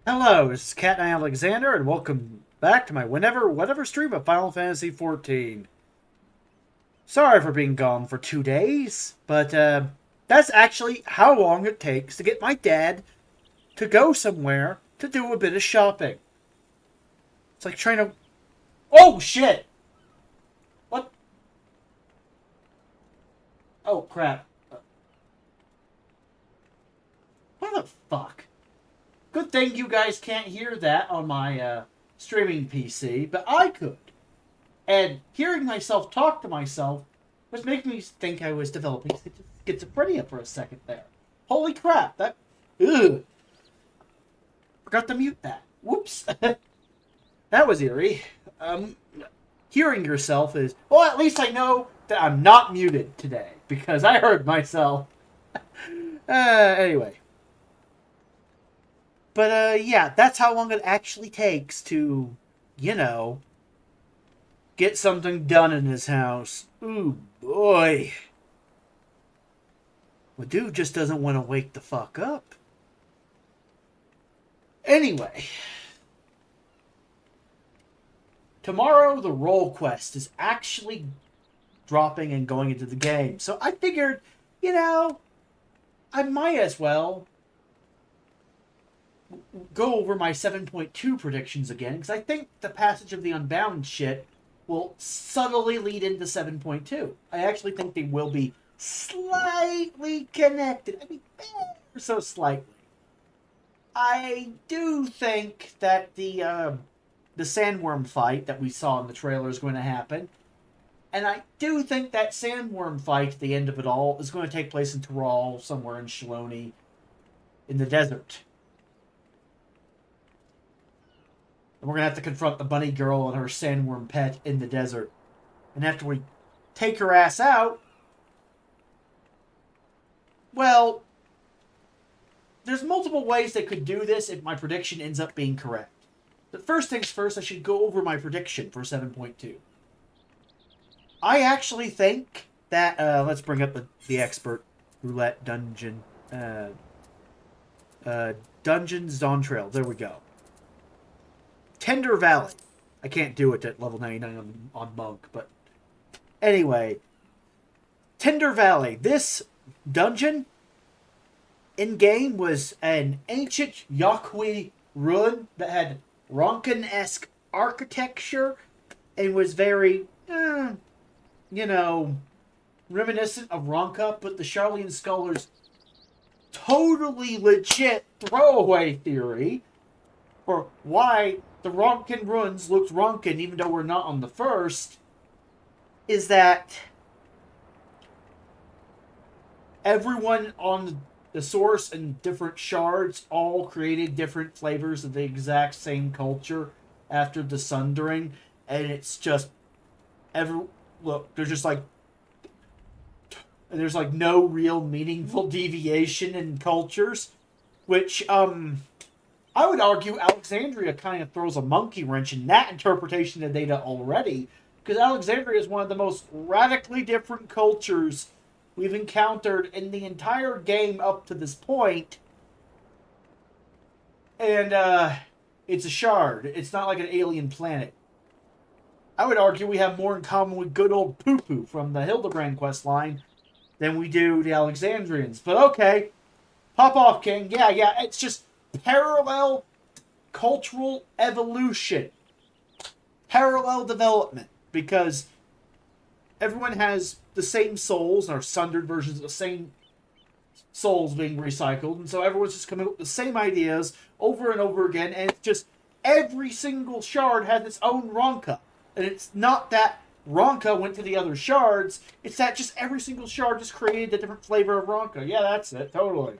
Hello, this is Cat and Alexander, and welcome back to my whatever stream of Final Fantasy XIV. Sorry for being gone for 2 days, but that's actually how long it takes to get my dad to go somewhere to do a bit of shopping. It's like trying to. Oh shit! What? Oh crap! What the fuck? Good thing you guys can't hear that on my streaming PC, but I could. And hearing myself talk to myself was making me think I was developing schizophrenia for a second there. Holy crap! That. Ugh. Forgot to mute that. Whoops. That was eerie. Hearing yourself is. Well, at least I know that I'm not muted today because I heard myself. Anyway. But, yeah, that's how long it actually takes to, you know, get something done in this house. Ooh, boy. Well, dude just doesn't want to wake the fuck up. Anyway. Tomorrow, the role quest is actually dropping and going into the game. So I figured, I might as well go over my 7.2 predictions again, because I think the passage of the Unbound shit will subtly lead into 7.2. I actually think they will be slightly connected. I mean, so slightly. I do think that the sandworm fight that we saw in the trailer is going to happen. And I do think that sandworm fight at the end of it all is going to take place in Tyrol, somewhere in Shaloni, in the desert. And we're going to have to confront the bunny girl and her sandworm pet in the desert. And after we take her ass out, well, there's multiple ways they could do this if my prediction ends up being correct. But first things first, I should go over my prediction for 7.2. I actually think that, let's bring up the expert roulette dungeon. Dungeons Dawntrail. There we go. Tender Valley. I can't do it at level 99 on Monk, but anyway. Tender Valley. This dungeon in-game was an ancient Yaqui ruin that had Ronkan-esque architecture and was very, reminiscent of Ronka, but the Charlian Scholars totally legit throwaway theory for why the Ronkan ruins looked Ronkan even though we're not on the first is that everyone on the source and different shards all created different flavors of the exact same culture after the Sundering, and it's just there's like no real meaningful deviation in cultures, which I would argue Alexandria kind of throws a monkey wrench in that interpretation of data already, because Alexandria is one of the most radically different cultures we've encountered in the entire game up to this point. And it's a shard. It's not like an alien planet. I would argue we have more in common with good old Poo-Poo from the Hildebrand questline than we do the Alexandrians. But okay, pop off, King. Yeah, it's just parallel cultural evolution. Parallel development. Because everyone has the same souls, or sundered versions of the same souls being recycled, and so everyone's just coming up with the same ideas over and over again, and it's just every single shard has its own Ronka. And it's not that Ronka went to the other shards, it's that just every single shard just created a different flavor of Ronka. Yeah, that's it, totally.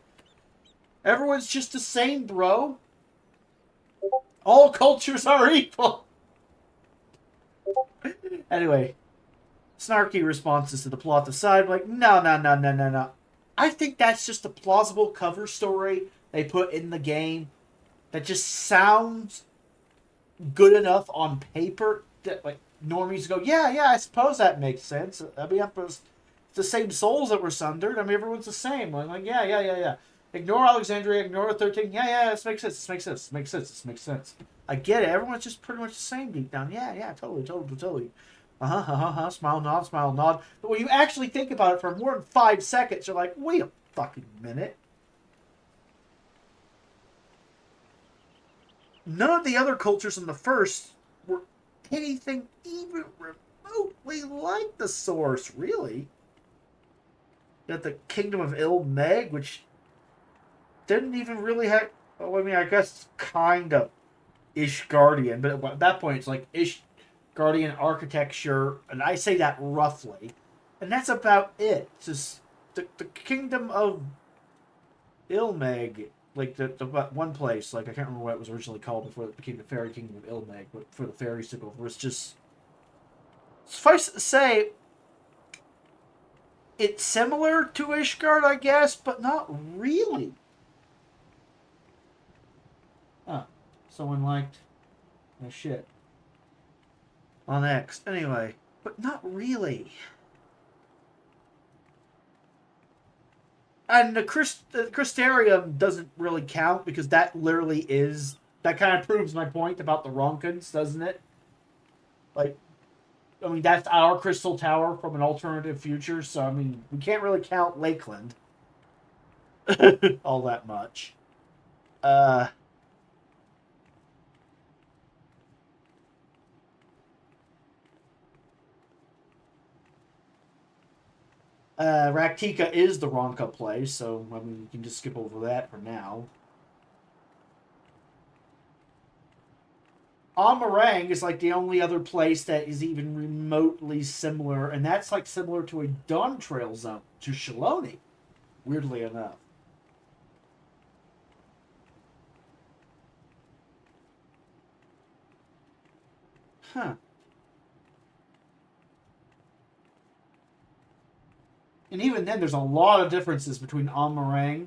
Everyone's just the same, bro. All cultures are equal. Anyway, snarky responses to the plot aside, like, no. I think that's just a plausible cover story they put in the game that just sounds good enough on paper that, like, normies go, yeah, I suppose that makes sense. I mean, it's the same souls that were sundered. I mean, everyone's the same. I'm like, yeah. Ignore Alexandria, ignore 13. Yeah, this makes sense. This makes sense. I get it. Everyone's just pretty much the same deep down. Yeah, totally. Smile, nod. But when you actually think about it for more than 5 seconds, you're like, wait a fucking minute. None of the other cultures in the first were anything even remotely like the Source, really. You got the Kingdom of Ilmeg, which didn't even really have. Well, I mean, I guess kind of Ishgardian, but at that point, it's like Ishgardian architecture, and I say that roughly, and that's about it. It's just the Kingdom of Ilmeg, like the one place, like I can't remember what it was originally called before it became the Fairy Kingdom of Ilmeg, but for the fairies took over, it's just suffice to say, it's similar to Ishgard, I guess, but not really. Oh, someone liked my shit on X. Anyway, but not really. And the Crystarium doesn't really count because that literally is... That kind of proves my point about the Ronkans, doesn't it? Like, I mean, that's our Crystal Tower from an alternative future, so, I mean, we can't really count Lakeland all that much. Raktika is the Ronka place, so, I mean, you can just skip over that for now. Amarang is like the only other place that is even remotely similar, and that's like similar to a Dawn Trail zone, to Shaloni, weirdly enough. Huh. And even then, there's a lot of differences between Amarang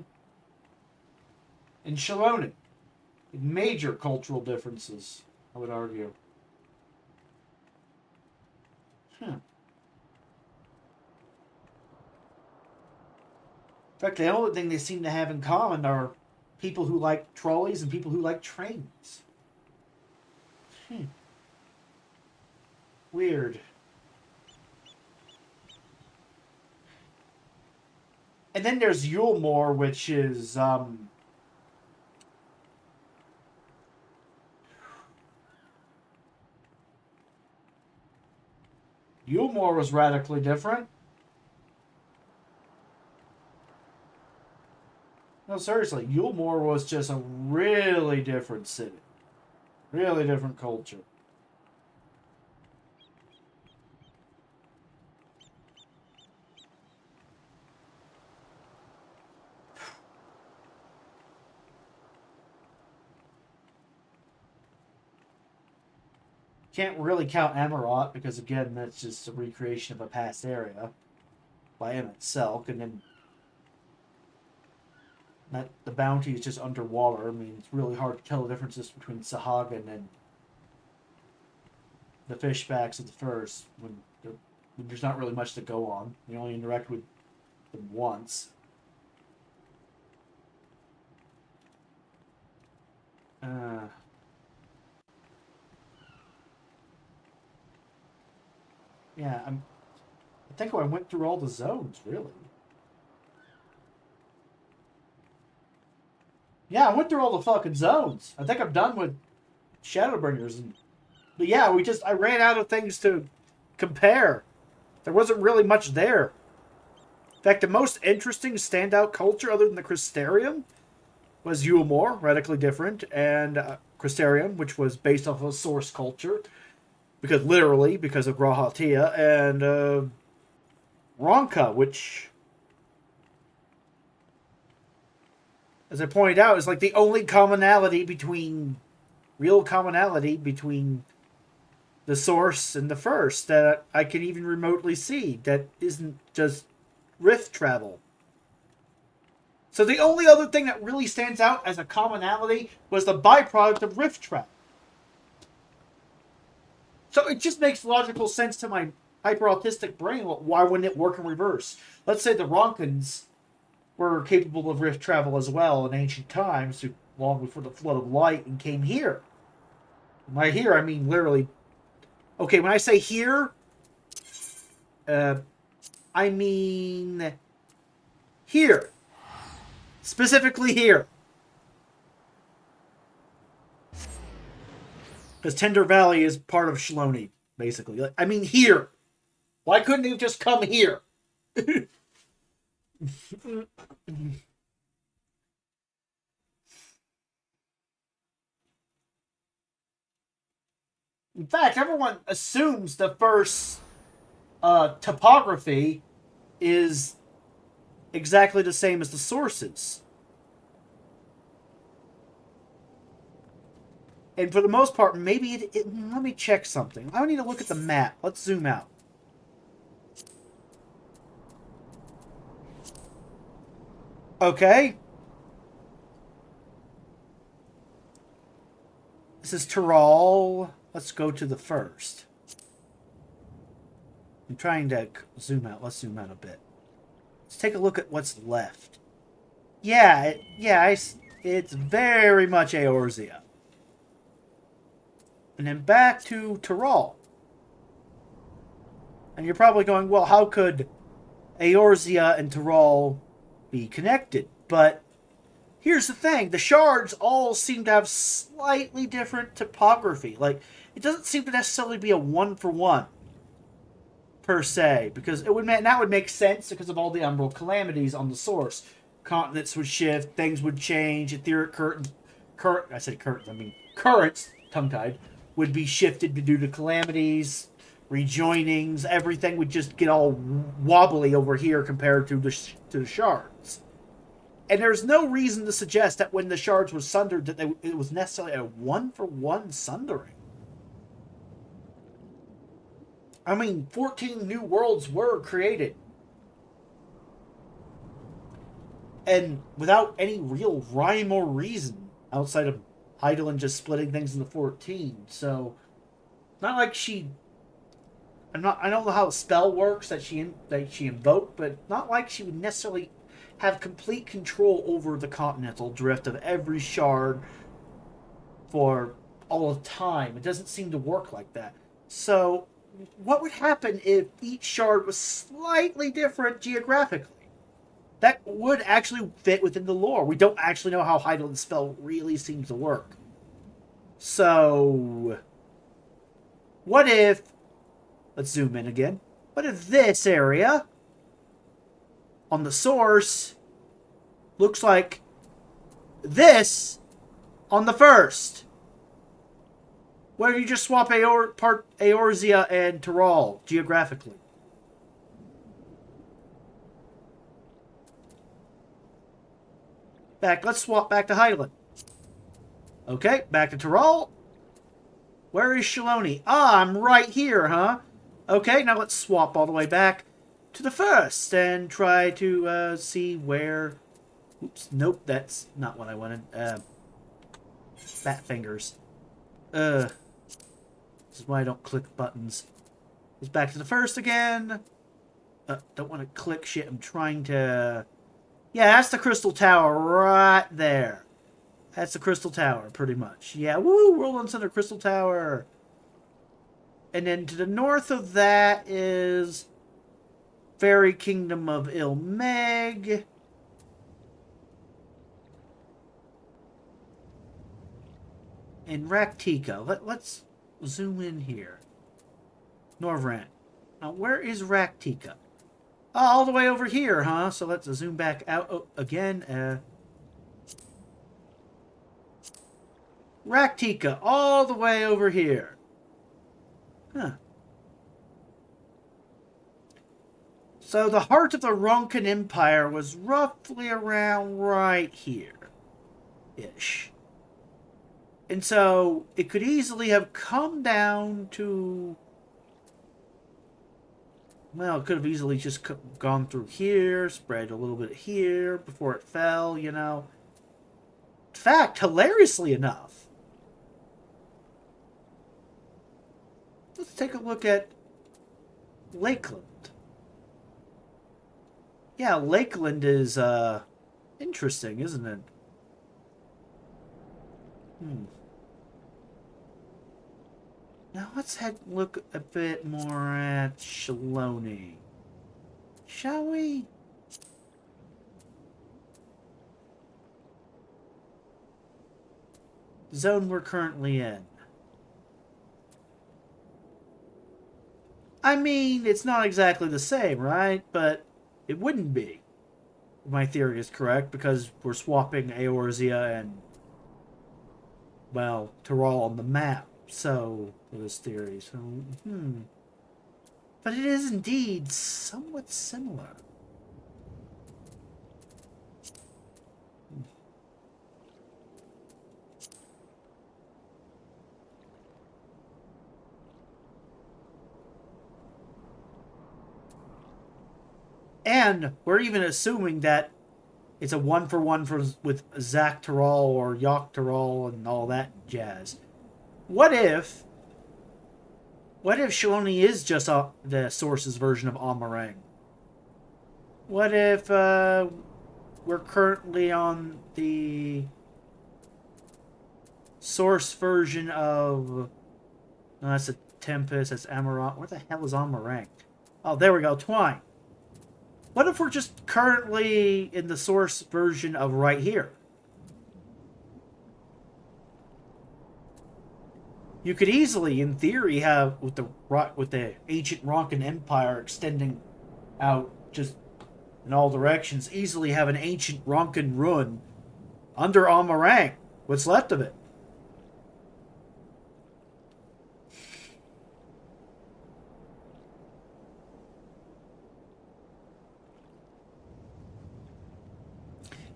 and Shaloni. Major cultural differences, I would argue. In fact, the only thing they seem to have in common are people who like trolleys and people who like trains. Weird. And then there's Yulmore, which is, Yulmore was radically different. No, seriously, Yulmore was just a really different city. Really different culture. Can't really count Amarot because, again, that's just a recreation of a past area by Emmett Selk, and then that the bounty is just underwater. I mean, it's really hard to tell the differences between Sahuagin and the Fishbacks of the first when there's not really much to go on. You only interact with them once. Yeah, I think I went through all the zones, really. Yeah, I went through all the fucking zones. I think I'm done with Shadowbringers. But yeah, I ran out of things to compare. There wasn't really much there. In fact, the most interesting standout culture other than the Crystarium was Yulmore, radically different, and Crystarium, which was based off of a source culture. Because of G'rahatia, and Ronka, which, as I pointed out, is like the only real commonality between the source and the first that I can even remotely see that isn't just rift travel. So the only other thing that really stands out as a commonality was the byproduct of rift travel. So it just makes logical sense to my hyper-autistic brain. Why wouldn't it work in reverse? Let's say the Ronkans were capable of rift travel as well in ancient times, long before the flood of light, and came here. By here, I mean literally. Okay, when I say here, I mean here. Specifically here. Because Tender Valley is part of Shaloni, basically. I mean here. Why couldn't they have just come here? In fact, everyone assumes the first topography is exactly the same as the sources. And for the most part, maybe let me check something. I need to look at the map. Let's zoom out. Okay. This is Tyrol. Let's go to the first. I'm trying to zoom out. Let's zoom out a bit. Let's take a look at what's left. Yeah, it's very much Eorzea. And then back to Tyrol. And you're probably going, well, how could Eorzea and Tyrol be connected? But here's the thing. The shards all seem to have slightly different topography. Like, it doesn't seem to necessarily be a one-for-one, per se. Because that would make sense because of all the umbral calamities on the source. Continents would shift, things would change, etheric currents, tongue-tied, would be shifted due to calamities, rejoinings, everything would just get all wobbly over here compared to the shards. And there's no reason to suggest that when the shards were sundered that it was necessarily a one-for-one sundering. I mean, 14 new worlds were created. And without any real rhyme or reason outside of Hydaelyn just splitting things into 14. So, not like I don't know how the spell works that she invoked, but not like she would necessarily have complete control over the continental drift of every shard for all of time. It doesn't seem to work like that. So, what would happen if each shard was slightly different geographically? That would actually fit within the lore. We don't actually know how Hydaelyn's spell really seems to work. So, what if... Let's zoom in again. What if this area on the source looks like this on the first? What if you just swap Eorzea and Tyrol geographically? Let's swap back to Hydaelyn. Okay, back to Tyrol. Where is Shaloni? Ah, I'm right here, huh? Okay, now let's swap all the way back to the first and try to see where... Oops, nope, that's not what I wanted. Fat fingers. This is why I don't click buttons. It's back to the first again. Don't want to click shit. I'm trying to... Yeah, that's the Crystal Tower right there. That's the Crystal Tower, pretty much. Yeah, woo, Worldland Center Crystal Tower. And then to the north of that is Fairy Kingdom of Ilmeg. And Rak'tika. Let's zoom in here. Norvrandt. Now, where is Rak'tika? Oh, all the way over here, huh? So let's zoom back out again. Rak'tika, all the way over here. Huh. So the heart of the Ronkan Empire was roughly around right here-ish. And so it could easily have come down to... Well, it could have easily just gone through here, spread a little bit here before it fell, you know. In fact, hilariously enough, let's take a look at Lakeland. Yeah, Lakeland is Interesting, isn't it? Now let's look a bit more at Shaloni. Shall we? Zone we're currently in. I mean, it's not exactly the same, right? But it wouldn't be. If my theory is correct, because we're swapping Eorzea and, well, Tural on the map. So, for this theory. So, But it is indeed somewhat similar. And we're even assuming that it's a one-for-one with Zak Tural or Yok Tural and all that jazz. What if Shaloni is just the Source's version of Amarang? What if we're currently on the Source version of... No, that's a Tempest, that's Amarant. Where the hell is Amarang? Oh, there we go, Twine. What if we're just currently in the Source version of right here? You could easily, in theory, have with the ancient Ronkan Empire extending out just in all directions, easily have an ancient Ronkan run under Amarang. What's left of it?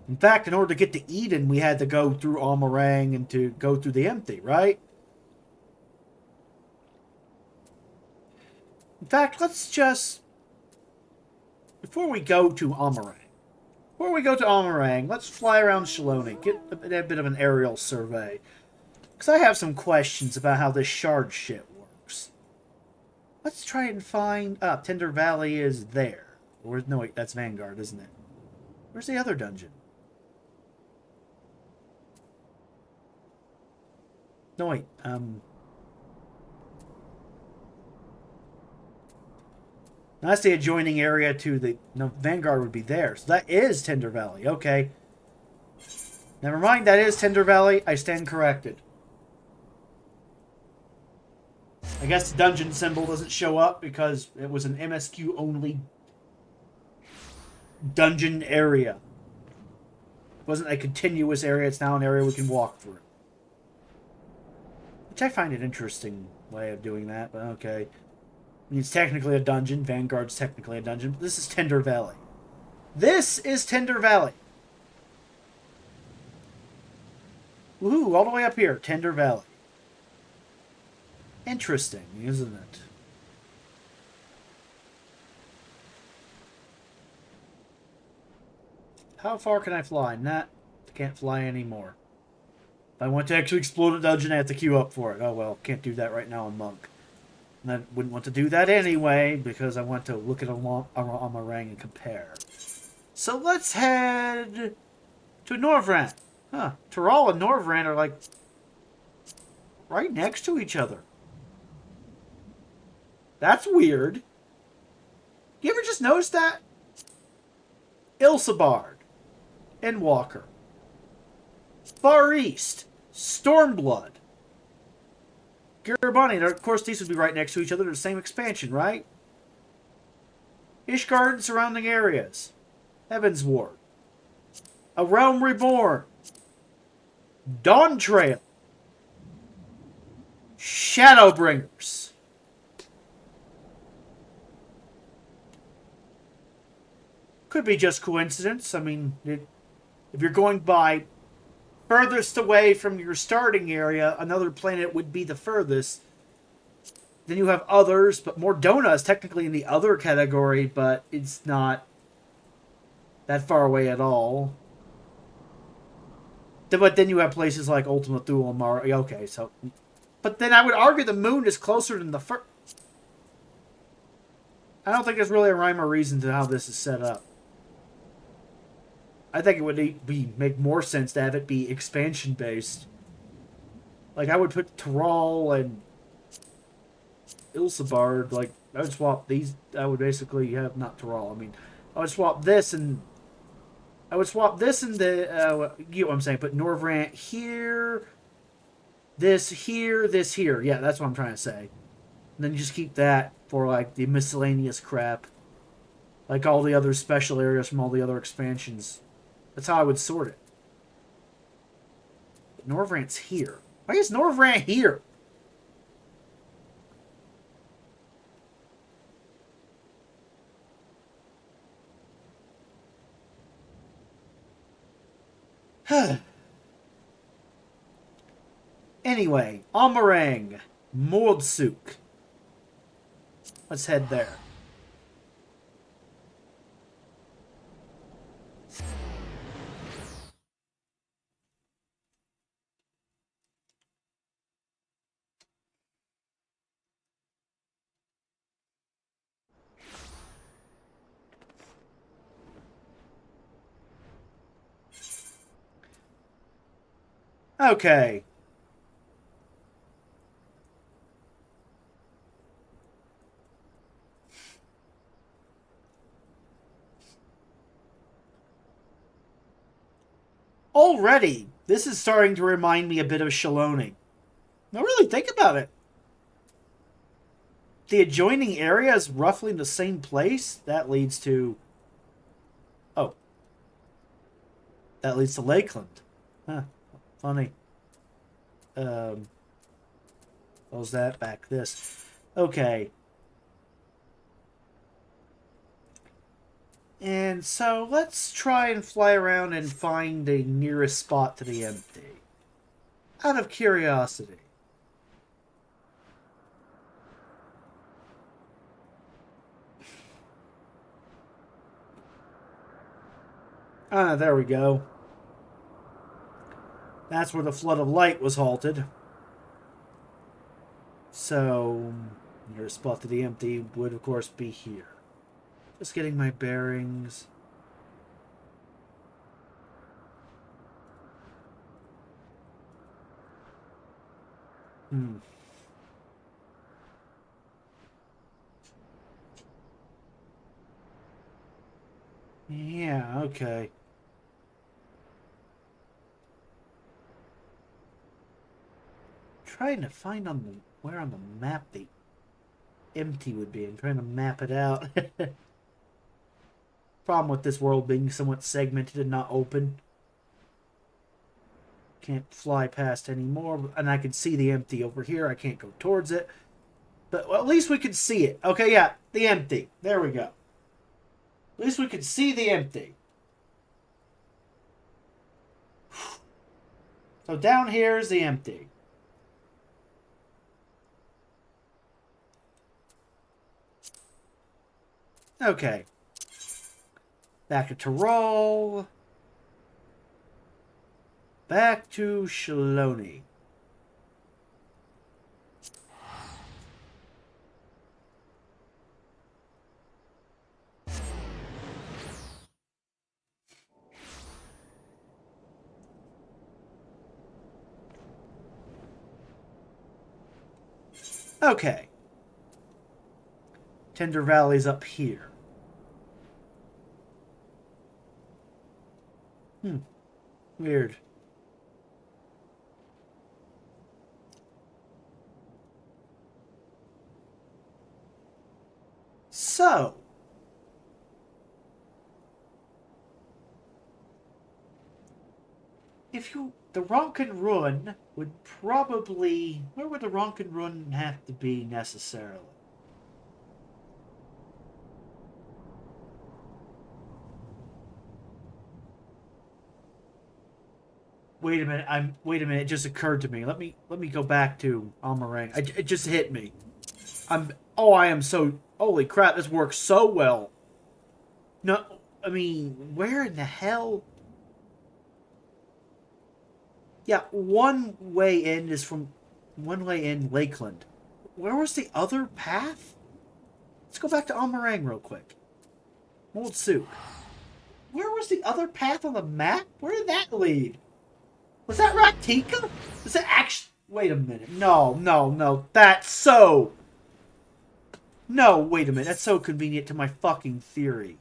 In fact, in order to get to Eden, we had to go through Amarang and to go through the Empty, right? In fact, let's just... Before we go to Amarang, let's fly around Shaloni, get a bit of an aerial survey. Because I have some questions about how this shard shit works. Let's try and find... Tender Valley is there. Or, no, wait, that's Vanguard, isn't it? Where's the other dungeon? No, wait, that's the adjoining area to the... No, Vanguard would be there. So that is Tender Valley. Okay. Never mind, that is Tender Valley. I stand corrected. I guess the dungeon symbol doesn't show up because it was an MSQ-only dungeon area. It wasn't a continuous area. It's now an area we can walk through. Which I find an interesting way of doing that, but okay. I mean, it's technically a dungeon. Vanguard's technically a dungeon, but this is Tender Valley. This is Tender Valley. Woohoo, all the way up here, Tender Valley. Interesting, isn't it? How far can I fly? Not, can't fly anymore. If I want to actually explore the dungeon, I have to queue up for it. Oh well, can't do that right now in Monk. And I wouldn't want to do that anyway, because I want to look at Amarang and compare. So let's head to Norvran. Huh. Tural and Norvran are like right next to each other. That's weird. You ever just notice that? Ilsabard, Endwalker, Far East, Stormblood, Garibani. Of course, these would be right next to each other. They're the same expansion, right? Ishgard and surrounding areas. Heavensward. A Realm Reborn. Dawntrail. Shadowbringers. Could be just coincidence. I mean, if you're going by furthest away from your starting area, another planet would be the furthest. Then you have others, but Mordona is technically in the other category, but it's not that far away at all. But then you have places like Ultima Thule and Mara. Okay, so... But then I would argue the moon is closer than the first... I don't think there's really a rhyme or reason to how this is set up. I think it would make more sense to have it be expansion based. Like I would put Thrall and Ilsabard. Like I would swap these. I would basically have not Thrall. I mean, I would swap this and I would swap this and the. You get what I'm saying? Put Norvrant here. This here. This here. Yeah, that's what I'm trying to say. And then you just keep that for like the miscellaneous crap. Like all the other special areas from all the other expansions. That's how I would sort it. But Norvrant's here. Why is Norvrant here? Anyway, Amarang, Mordsuk. Let's head there. Okay. Already, this is starting to remind me a bit of Shaloni. Now really think about it. The adjoining area is roughly in the same place. That leads to... Oh. That leads to Lakeland. Huh. Funny. Close that, back this. Okay. And so let's try and fly around and find the nearest spot to the empty. Out of curiosity. Ah, there we go. That's where the flood of light was halted. So, nearest spot to the empty would, of course, be here. Just getting my bearings. Yeah, okay. Trying to find where on the map the empty would be. I'm trying to map it out. Problem with this world being somewhat segmented and not open. Can't fly past anymore, and I can see the empty over here. I can't go towards it. But well, at least we can see it. Okay, yeah, the empty. There we go. At least we can see the empty. So down here is the empty. Okay. Back to Tyrol. Back to Shaloni. Okay. Tender Valley's up here. Weird. So, the Ronken Run would probably... Where would the Ronken Run have to be necessarily? Wait a minute. Wait a minute. It just occurred to me. Let me go back to Amarang. It just hit me. I am so... Holy crap, this works so well. No, I mean, where in the hell... Yeah, one way in Lakeland. Where was the other path? Let's go back to Amarang real quick. Mordsuk. Where was the other path on the map? Where did that lead? Was that Raktika? Was that actually... Wait a minute. No. That's so... No, wait a minute. That's so convenient to my fucking theory.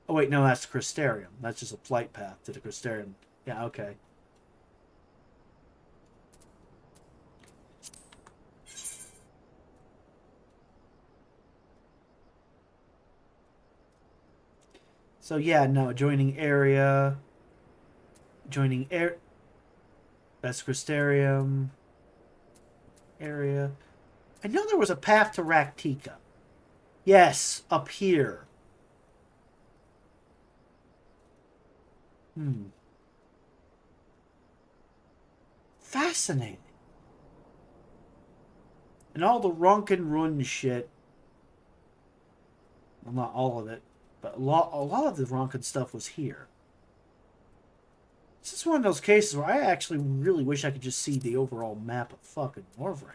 Oh, wait, no, that's the Crystarium. That's just a flight path to the Crystarium. Yeah, okay. So, yeah, no, adjoining area. Joining air... That's Crystarium. Area. I know there was a path to Raktika. Yes, up here. Fascinating. And all the Ronken Run shit. Well, not all of it, but a lot of the Ronken stuff was here. This is one of those cases where I actually really wish I could just see the overall map of fucking Norvran.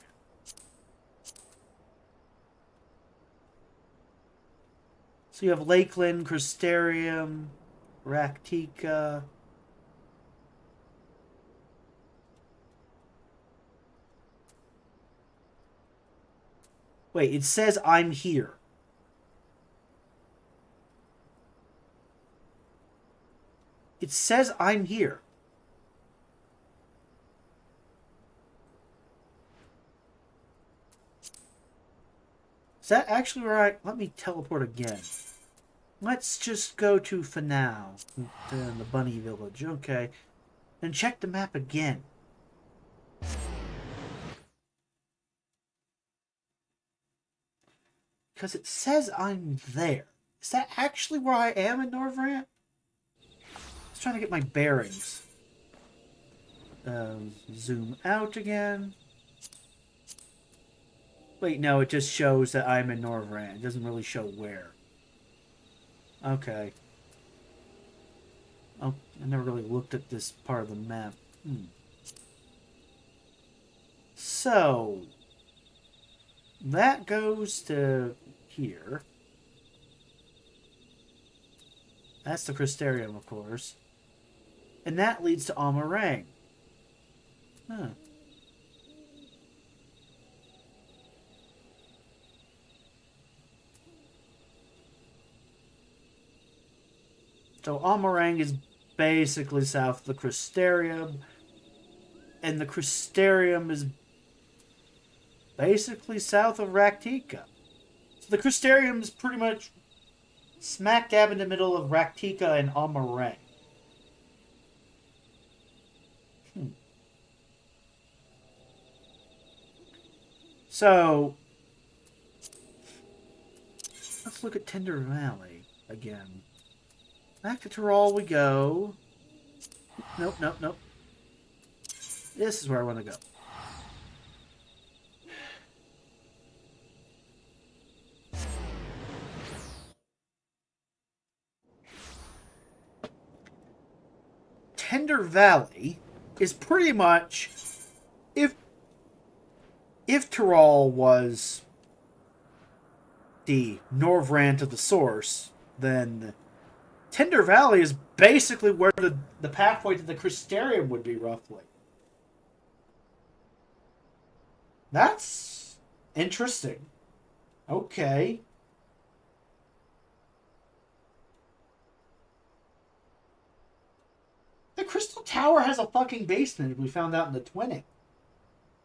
So you have Lakeland, Crystarium, Raktika. Wait, it says I'm here. It says I'm here. Is that actually where I... Let me teleport again. Let's just go to Fanau, the Bunny Village. Okay. Then check the map again. Because it says I'm there. Is that actually where I am in Norvran? I was trying to get my bearings. Zoom out again. Wait, no, it just shows that I'm in Norvran. It doesn't really show where. Okay. Oh, I never really looked at this part of the map. So, that goes to here. That's the Crystarium, of course. And that leads to Amarang. Huh. So Amarang is basically south of the Crystarium. And the Crystarium is basically south of Raktika. So the Crystarium is pretty much smack dab in the middle of Raktika and Amarang. So, let's look at Tender Valley again. Back to Tural we go. Nope. This is where I want to go. Tender Valley is pretty much... If Tural was the Norvran to the source, then Tender Valley is basically where the pathway to the Crystarium would be, roughly. That's interesting. Okay. The Crystal Tower has a fucking basement, we found out in the twinning.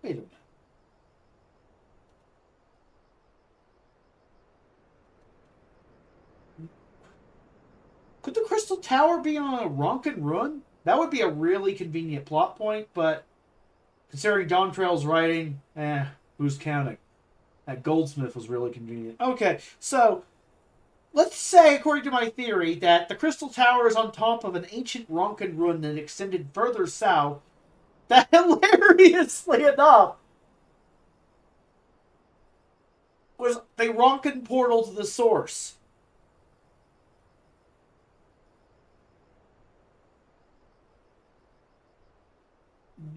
Wait a minute. Could the Crystal Tower be on a Ronken Run? That would be a really convenient plot point, but considering Dawntrail's writing, who's counting? That Goldsmith was really convenient. Okay, so let's say, according to my theory, that the Crystal Tower is on top of an ancient Ronken Run that extended further south, that hilariously enough was the Ronken portal to the source.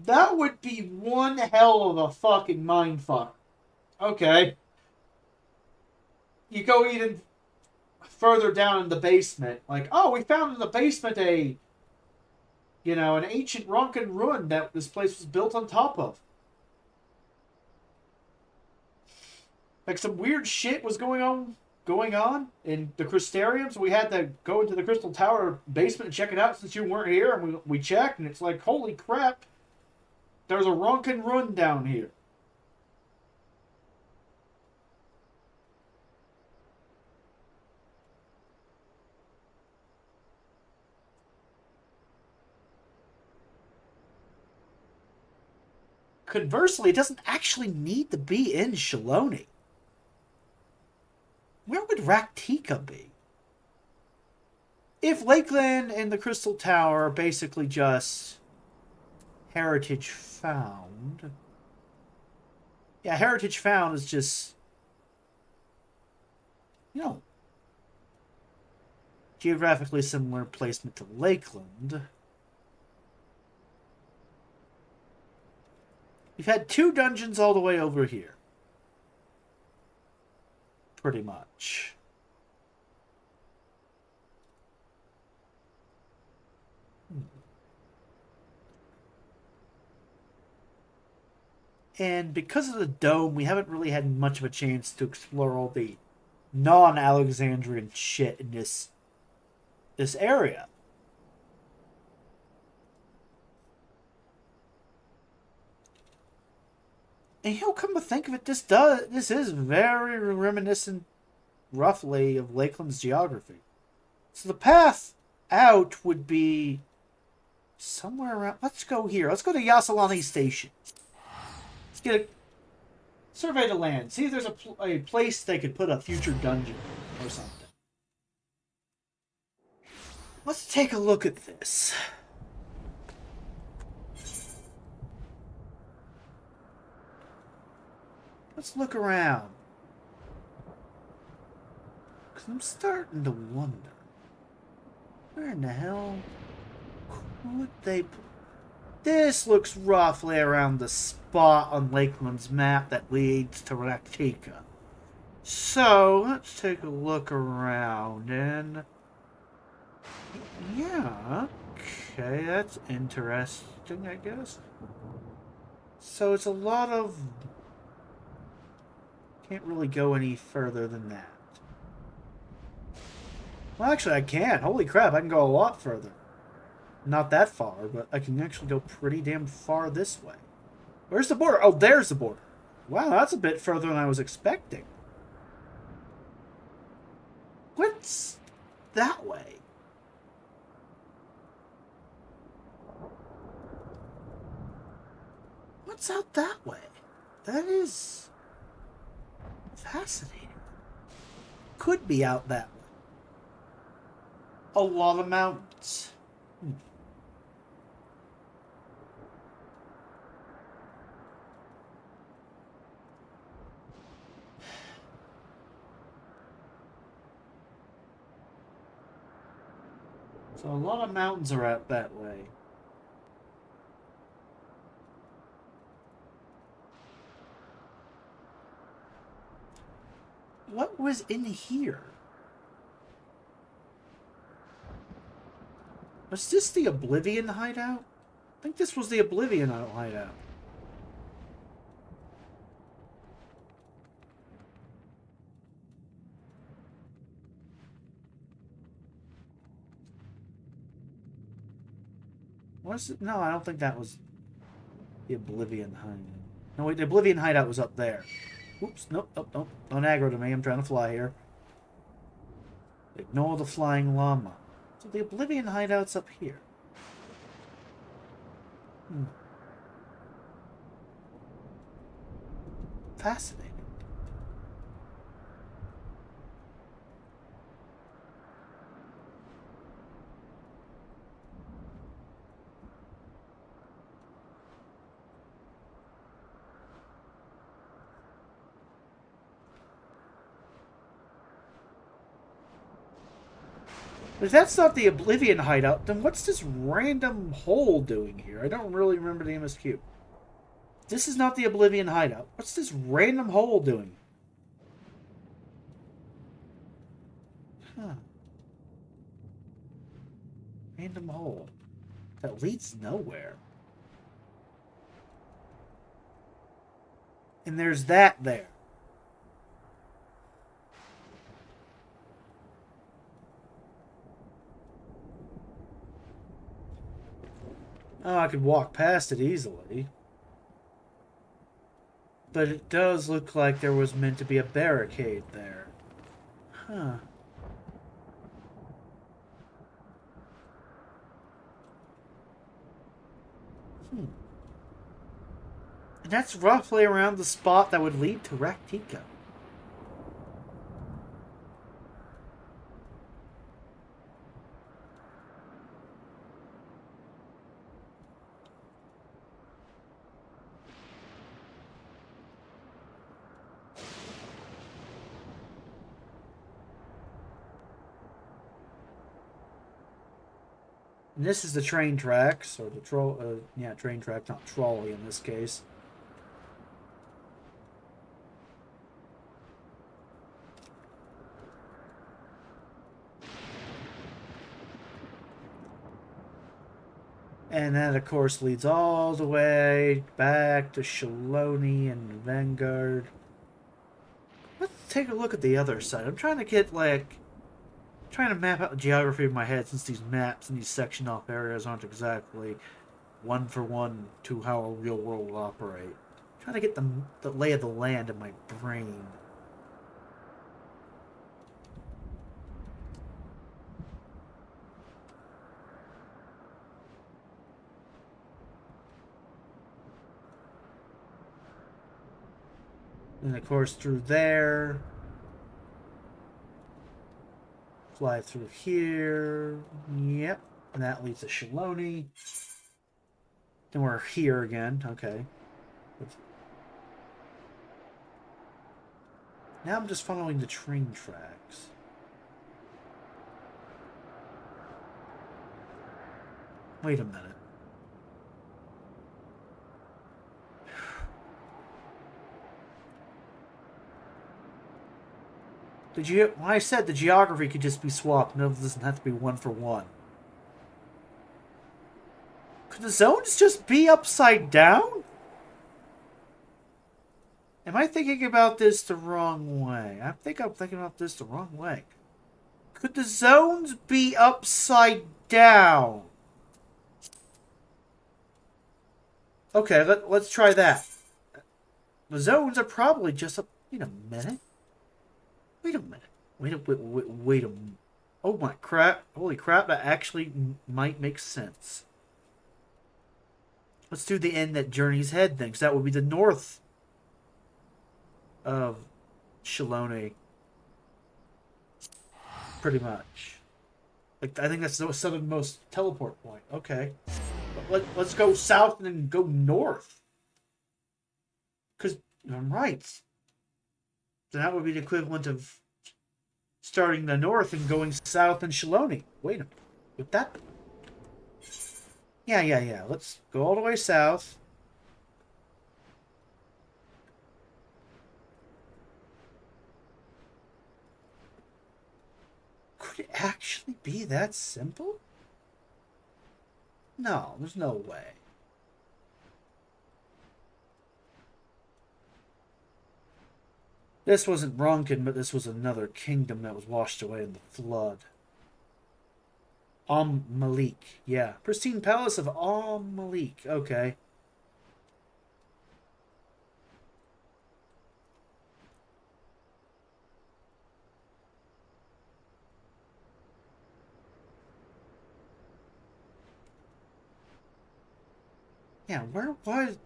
That would be one hell of a fucking mindfuck. Okay. You go even... further down in the basement. Like, oh, we found in the basement an ancient Ronkan ruin that this place was built on top of. Like some weird shit was going on in the Crystarium, so we had to go into the Crystal Tower basement and check it out since you weren't here, and we checked, and it's like, holy crap, there's a Ronkan ruin down here. Conversely, it doesn't actually need to be in Shaloni. Where would Raktika be? If Lakeland and the Crystal Tower are basically just heritage found. Yeah, heritage found is just, geographically similar placement to Lakeland. We've had 2 dungeons all the way over here. Pretty much. And because of the dome, we haven't really had much of a chance to explore all the non-Alexandrian shit in this area. And come to think of it, this is very reminiscent, roughly, of Lakeland's geography. So the path out would be somewhere around. Let's go here. Let's go to Yasalani Station. Let's get a survey the land. See if there's a place they could put a future dungeon or something. Let's take a look at this. Let's look around. Because I'm starting to wonder. Where in the hell could they... This looks roughly around the spot on Lakeland's map that leads to Raktika. So, let's take a look around and... Yeah, okay, that's interesting, I guess. So it's a lot of... Can't really go any further than that. Well, actually, I can. Holy crap, I can go a lot further. Not that far, but I can actually go pretty damn far this way. Where's the border? Oh, there's the border. Wow, that's a bit further than I was expecting. What's that way? What's out that way? That is... fascinating. Could be out that way. A lot of mountains. So a lot of mountains are out that way. What was in here? Was this the Oblivion hideout? I think this was the Oblivion hideout. Was it? No, I don't think that was the Oblivion hideout. No, wait, the Oblivion hideout was up there. Oops, nope, nope, nope. Don't aggro to me, I'm trying to fly here. Ignore the flying llama. So the Oblivion hideout's up here. Fascinating. If that's not the Oblivion hideout, then what's this random hole doing here? I don't really remember the MSQ. This is not the Oblivion hideout. What's this random hole doing? Huh. Random hole. That leads nowhere. And there's that there. Oh, I could walk past it easily. But it does look like there was meant to be a barricade there. Huh. And that's roughly around the spot that would lead to Raktika. And this is the train tracks, or the train track, not trolley in this case. And that, of course, leads all the way back to Shaloni and Vanguard. Let's take a look at the other side. I'm trying to get, trying to map out the geography in my head, since these maps and these section off areas aren't exactly one for one to how a real world will operate. I'm trying to get the lay of the land in my brain. And of course through there. Fly through here. Yep. And that leads to Shaloni. Then we're here again. Okay. Now I'm just following the train tracks. Wait a minute. Well, I said the geography could just be swapped. No, it doesn't have to be one for one. Could the zones just be upside down? Am I thinking about this the wrong way? I think I'm thinking about this the wrong way. Could the zones be upside down? Okay, let's try that. The zones are probably just up... Wait a minute. Wait a minute. Wait a minute. Oh my crap. Holy crap, that actually might make sense. Let's do the end that Journey's Head thing, because that would be the north of Shaloni. Pretty much. I think that's the southernmost teleport point. Okay. But let's go south and then go north. Because I'm right. So that would be the equivalent of starting the north and going south in Shaloni. Wait a minute. With that? Yeah. Let's go all the way south. Could it actually be that simple? No, there's no way. This wasn't Ronkin, but this was another kingdom that was washed away in the flood. Malik. Yeah. Pristine Palace of Malik. Okay. Yeah, where was...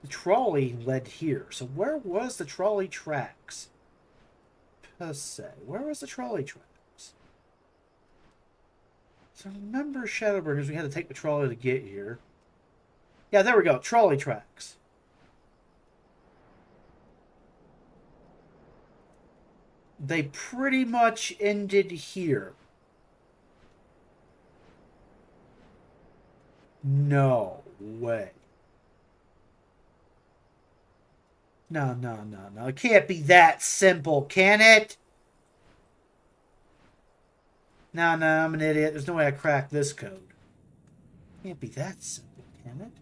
The trolley led here. So where was the trolley tracks? Per se. Where was the trolley tracks? So remember Shadowbringers, we had to take the trolley to get here. Yeah, there we go. Trolley tracks. They pretty much ended here. No way. No. It can't be that simple, can it? Nah, I'm an idiot. There's no way I cracked this code. Can't be that simple, can it?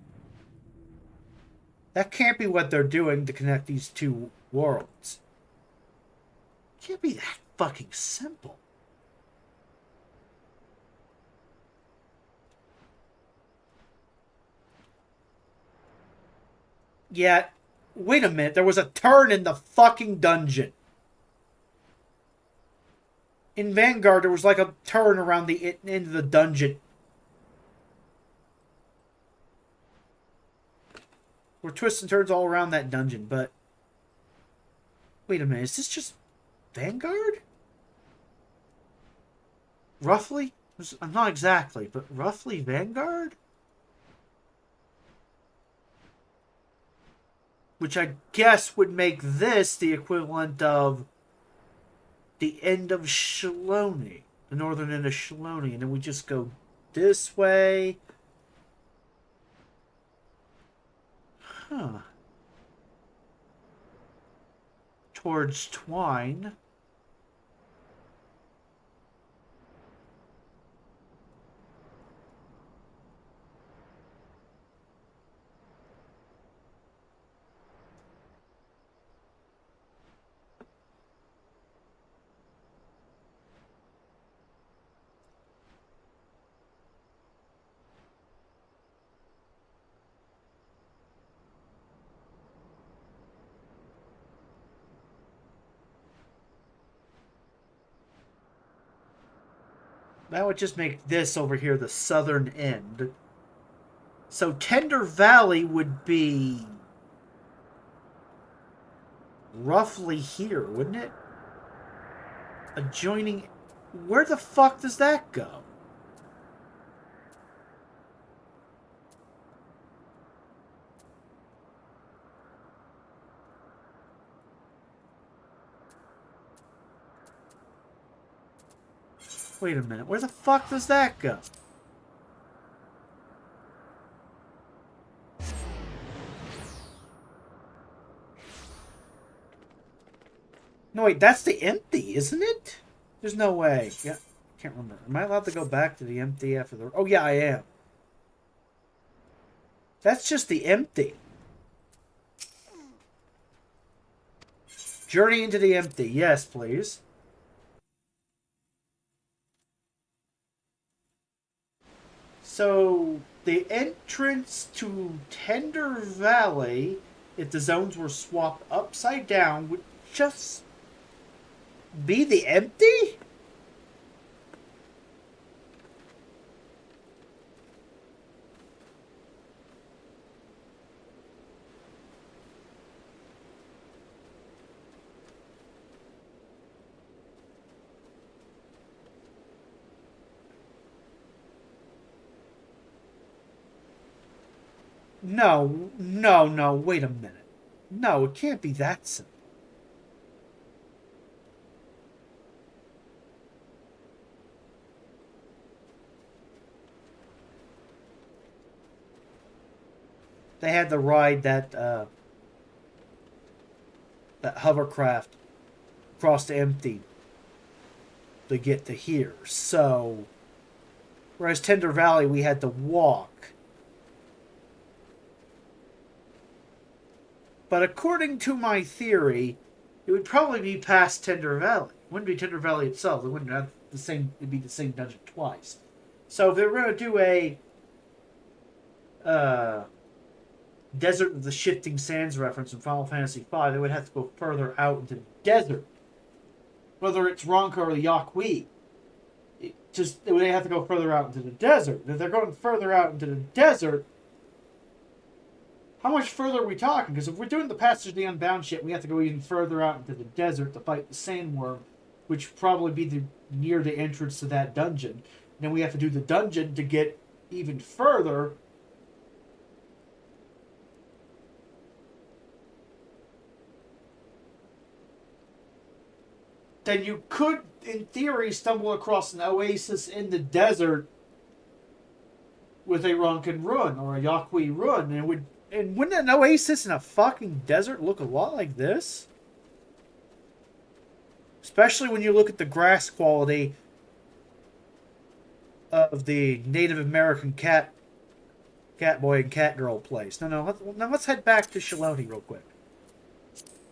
That can't be what they're doing to connect these two worlds. Can't be that fucking simple. Yeah, wait a minute. There was a turn in the fucking dungeon. In Vanguard, there was like a turn around the end of the dungeon. Where twists and turns all around that dungeon, but... Wait a minute, is this just Vanguard? Roughly? Not exactly, but roughly Vanguard? Which I guess would make this the equivalent of the end of Shaloni. The northern end of Shaloni. And then we just go this way. Huh. Towards Twine. That would just make this over here the southern end. So Tender Valley would be roughly here, wouldn't it? Adjoining... Where the fuck does that go? Wait a minute. Where the fuck does that go? No, wait. That's the empty, isn't it? There's no way. Yeah, can't remember. Am I allowed to go back to the empty after the... Oh, yeah, I am. That's just the empty. Journey into the empty. Yes, please. So, the entrance to Tender Valley, if the zones were swapped upside down, would just be the empty? No, wait a minute. No, it can't be that simple. They had to ride that hovercraft across the empty to get to here. So, whereas Tender Valley, we had to walk. But according to my theory, it would probably be past Tender Valley. It wouldn't be Tender Valley itself. It wouldn't have the same. It'd be the same dungeon twice. So if they were going to do a Desert of the Shifting Sands reference in Final Fantasy V, they would have to go further out into the desert. Whether it's Ronka or the Yakui, they have to go further out into the desert. If they're going further out into the desert, how much further are we talking? Because if we're doing the Passage of the Unbound shit, we have to go even further out into the desert to fight the Sandworm, which would probably be near the entrance to that dungeon. And then we have to do the dungeon to get even further. Then you could, in theory, stumble across an oasis in the desert with a Ronkan Run or a Yakui Run, and wouldn't an oasis in a fucking desert look a lot like this? Especially when you look at the grass quality of the Native American cat boy and cat girl place. No. Let's head back to Shaloni real quick.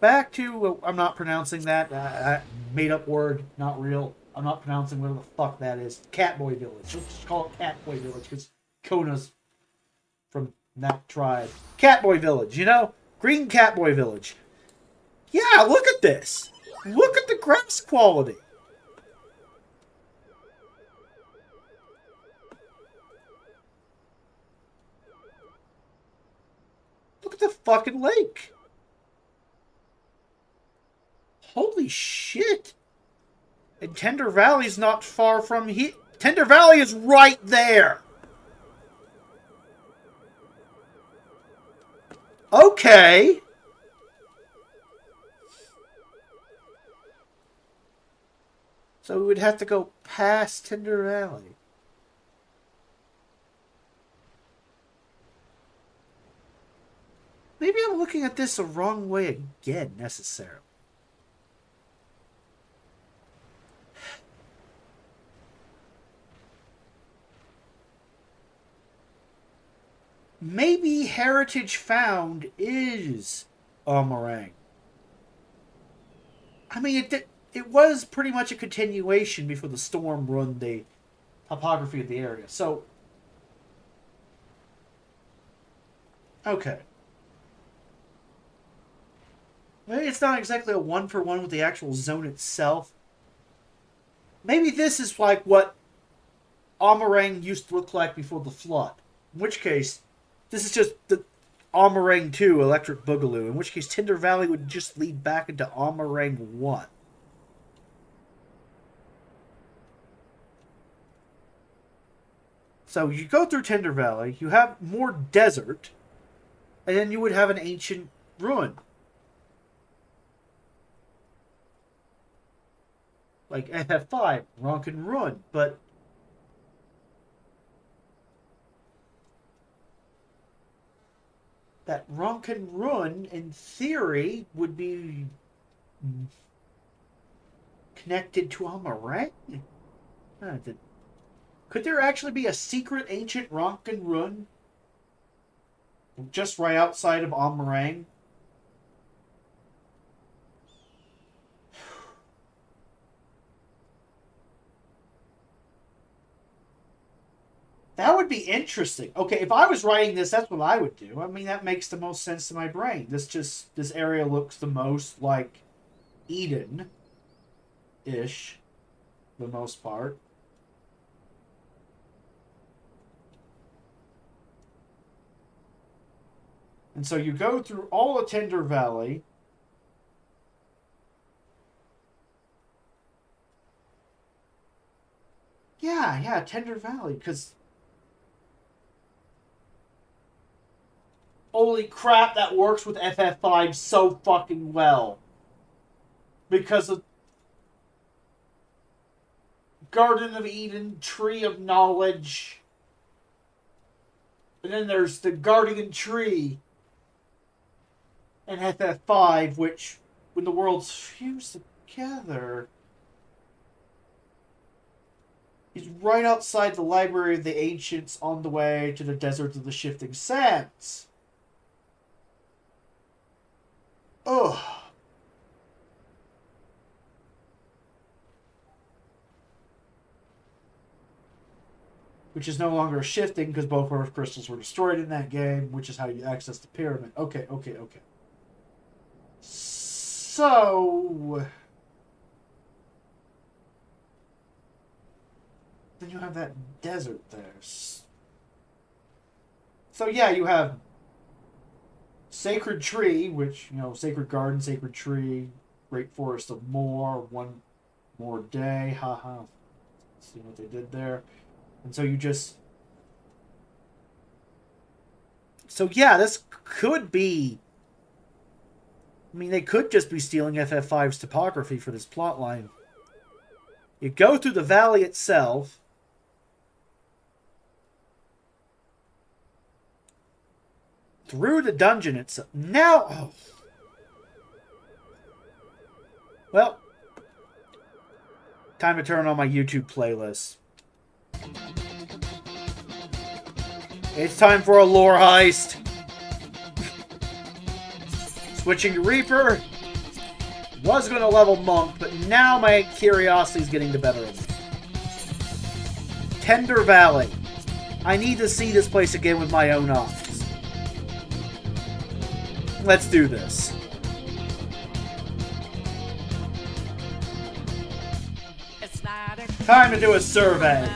Back to I'm not pronouncing that made up word, not real. I'm not pronouncing whatever the fuck that is. Catboy Village. Let's just call it Catboy Village because Kona's from that tribe. Catboy Village, you know? Green Catboy Village. Yeah, look at this. Look at the grass quality. Look at the fucking lake. Holy shit. And Tender Valley's not far from here. Tender Valley is right there. Okay. So we would have to go past Tender Valley. Maybe I'm looking at this the wrong way again, necessarily. Maybe Heritage Found is Amarang. I mean, it was pretty much a continuation before the storm ruined the topography of the area. So, okay. Maybe it's not exactly a one-for-one with the actual zone itself. Maybe this is like what Amarang used to look like before the flood. In which case, this is just the Amarang 2 Electric Boogaloo. In which case, Tender Valley would just lead back into Amarang 1. So you go through Tender Valley, you have more desert, and then you would have an ancient ruin. Like FF5, Ronkin Ruin, but that Ronkin Ruin, in theory, would be connected to Amarang? Could there actually be a secret ancient Ronkin Ruin just right outside of Amarang? That would be interesting. Okay, if I was writing this, that's what I would do. I mean, that makes the most sense to my brain. This area looks the most like Eden-ish, the most part. And so you go through all of Tender Valley. Yeah, Tender Valley, because holy crap, that works with FF5 so fucking well. Because of Garden of Eden, Tree of Knowledge. And then there's the Guardian Tree and FF5, which, when the worlds fuse together, is right outside the Library of the Ancients on the way to the Desert of the Shifting Sands. Ugh. Which is no longer shifting because both Earth crystals were destroyed in that game, which is how you access the pyramid. Okay. So then you have that desert there. So yeah, you have Sacred Tree, which, you know, Sacred Garden, Sacred Tree, Great Forest of More, One More Day, haha. See what they did there. And so you just... So yeah, this could be... I mean, they could just be stealing FF5's topography for this plotline. You go through the valley itself. Through the dungeon itself. Now... Oh. Well. Time to turn on my YouTube playlist. It's time for a lore heist. Switching to Reaper. Was going to level Monk, but now my curiosity is getting the better of me. Tender Valley. I need to see this place again with my own eyes. Let's do this. Time to do a survey.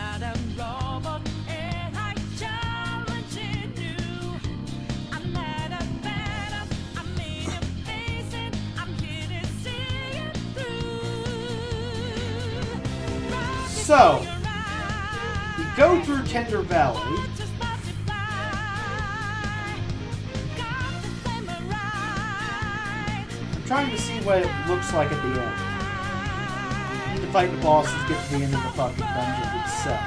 So, we go through Tender Valley. I'm trying to see what it looks like at the end. I need to fight the bosses, get to the end of the fucking dungeon itself.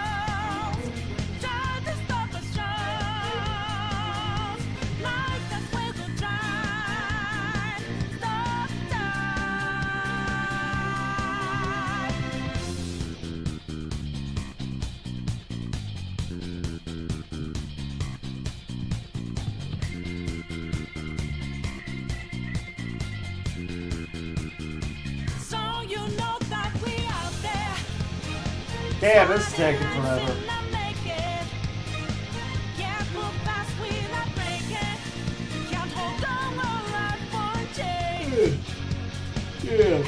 Damn, this is taking forever. Yeah.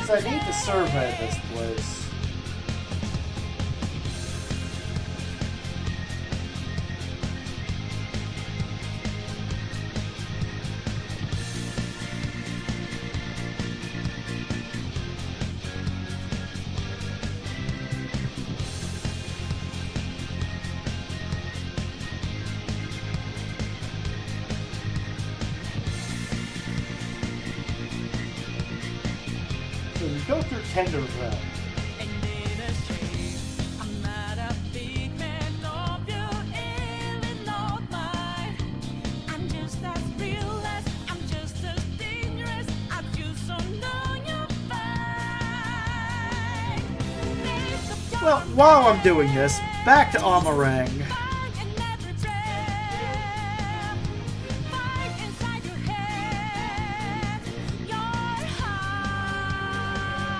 So I need to survey this place. So we go through Tender Valley. Well, while I'm doing this, back to Amarang.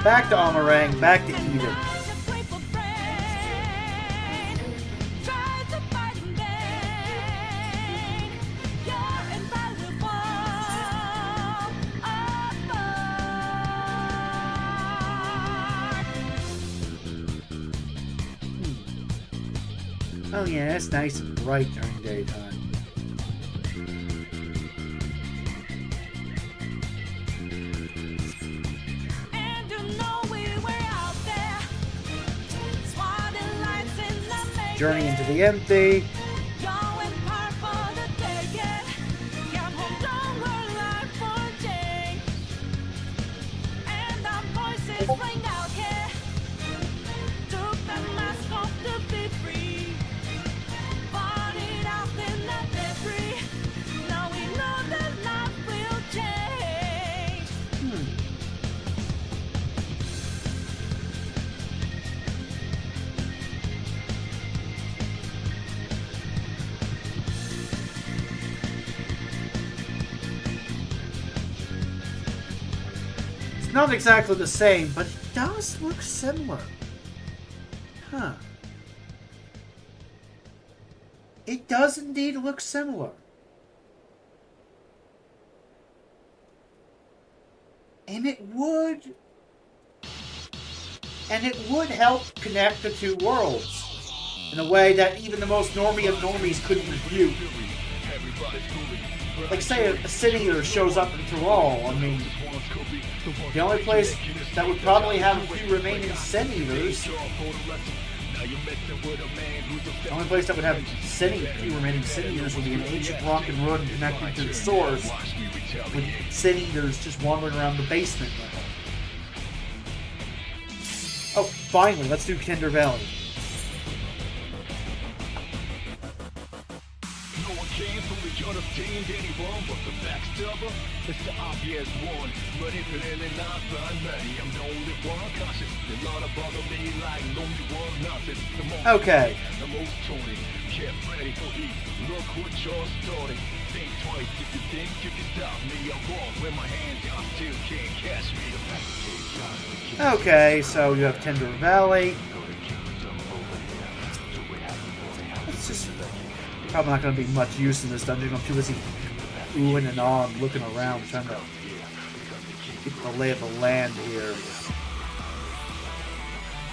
Back to Amarang, back to Eden. Oh yeah, that's nice and bright during daytime. Journey into the empty. Not exactly the same, but it does look similar. Huh. It does indeed look similar. And it would help connect the two worlds in a way that even the most normie of normies couldn't review. Like, say a Sin Eater shows up in Tyrol, I mean, the only place that would probably have a few remaining Sin Eaters, the only place that would have few remaining Sin Eaters would be an ancient rock and ruin connecting to the source, with Sin Eaters just wandering around the basement level. Oh, finally, let's do Tender Valley. seemed anyone but the backstabber. It's the obvious one, but if it ain't not by many, I'm the only one cautious. They lot of bother me like lonely one nothing. The most Okay. the most Tony, get ready for eat. Look what you're starting. Think twice if you think you can stop me. I'm wrong with my hands, I still can't catch me. Okay, so you have Tender Valley. It's just probably not going to be much use in this dungeon. I'm too busy oohing and ahhing, looking around, trying to get the lay of the land here.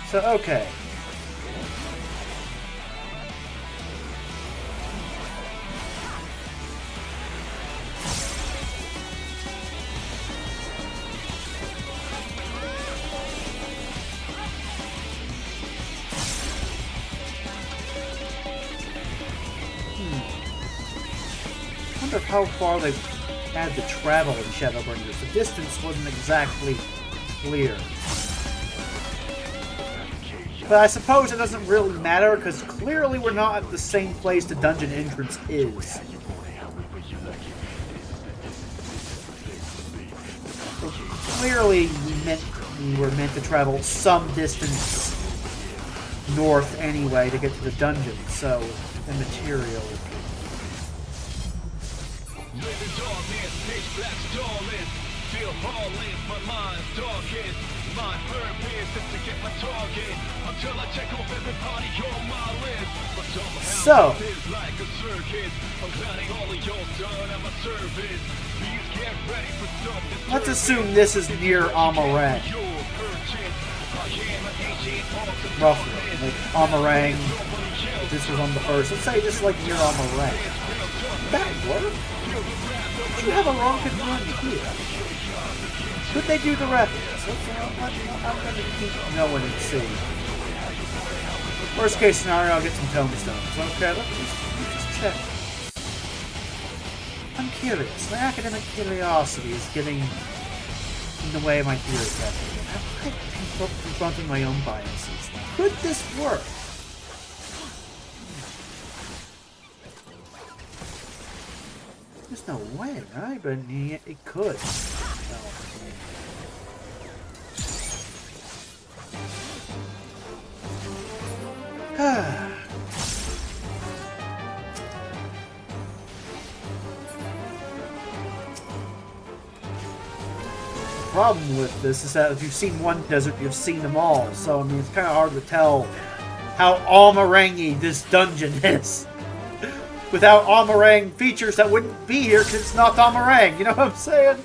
So, okay. I wonder how far they had to travel in Shadowbringers. The distance wasn't exactly clear. But I suppose it doesn't really matter, because clearly we're not at the same place the dungeon entrance is. So clearly we were meant to travel some distance north anyway to get to the dungeon, so immaterial. Living darkness, pitch black starless. Feel heartless, my mind's darkest. My purpose is to get my target until I check off everybody on my list. But somehow this is like a circus. I'm planning all of your done at my service. Please get ready for something. Let's assume this is near Amarang. Roughly, like Amarang. This was on the first. Let's say this is like near Amarang. That work? You have a rocket run here. Could they do the reference? I'm going to keep going and see. Worst case scenario, I'll get some tombstones. Okay, let's just check. I'm curious. My academic curiosity is getting in the way of my theory crafting. I'm confronting my own biases. Could this work? There's no way, right? But it could. The problem with this is that if you've seen one desert, you've seen them all. So, I mean, it's kind of hard to tell how Amarang-y this dungeon is. Without Amarang features that wouldn't be here because it's not Amarang. You know what I'm saying?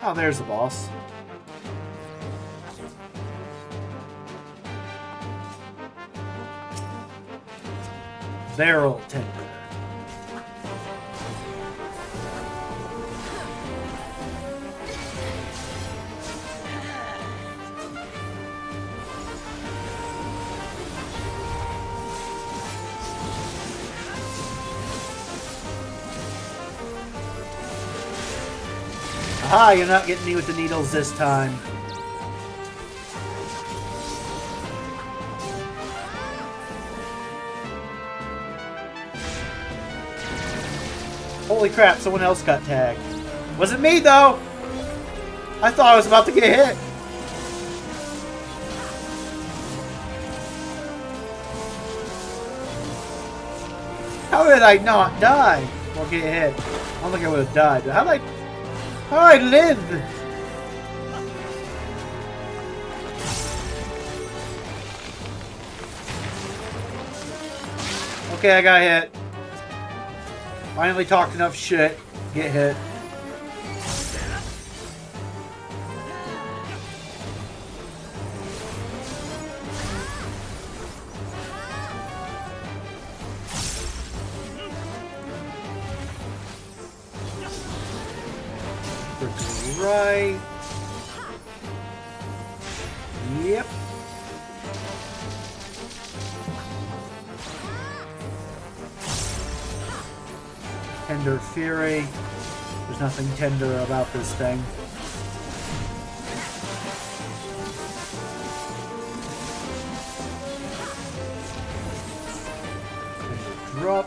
Oh, there's the boss. Barrel tender. Aha, you're not getting me with the needles this time. Holy crap, someone else got tagged. Wasn't me, though! I thought I was about to get hit. How did I not die? Or get hit? I don't think I would have died. How did I live? Okay, I got hit. Finally talked enough shit. Get hit. Right. Yep. Tender Fury. There's nothing tender about this thing. drop.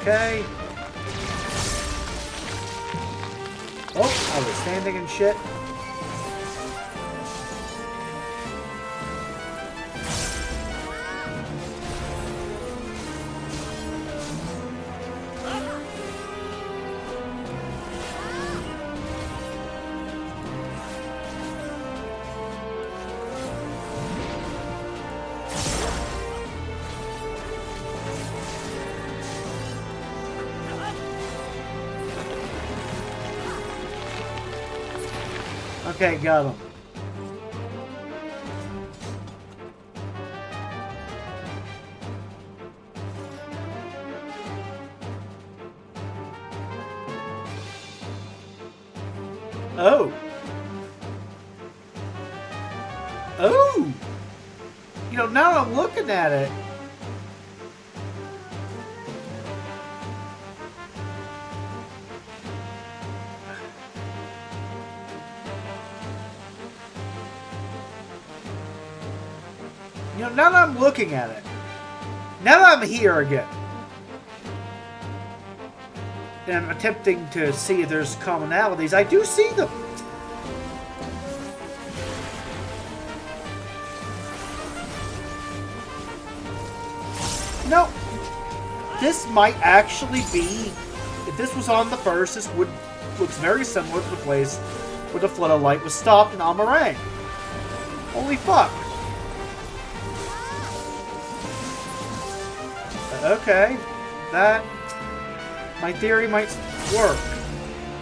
Okay. Oh, I was standing and shit. Okay, got him. Oh. Oh. You know, now I'm looking at it. You know, now that I'm looking at it, now that I'm here again, and I'm attempting to see if there's commonalities, I do see them. No, this might actually be, if this was on the first, this looks very similar to the place where the Flood of Light was stopped in Amarang. Holy fuck. Okay, that, my theory might work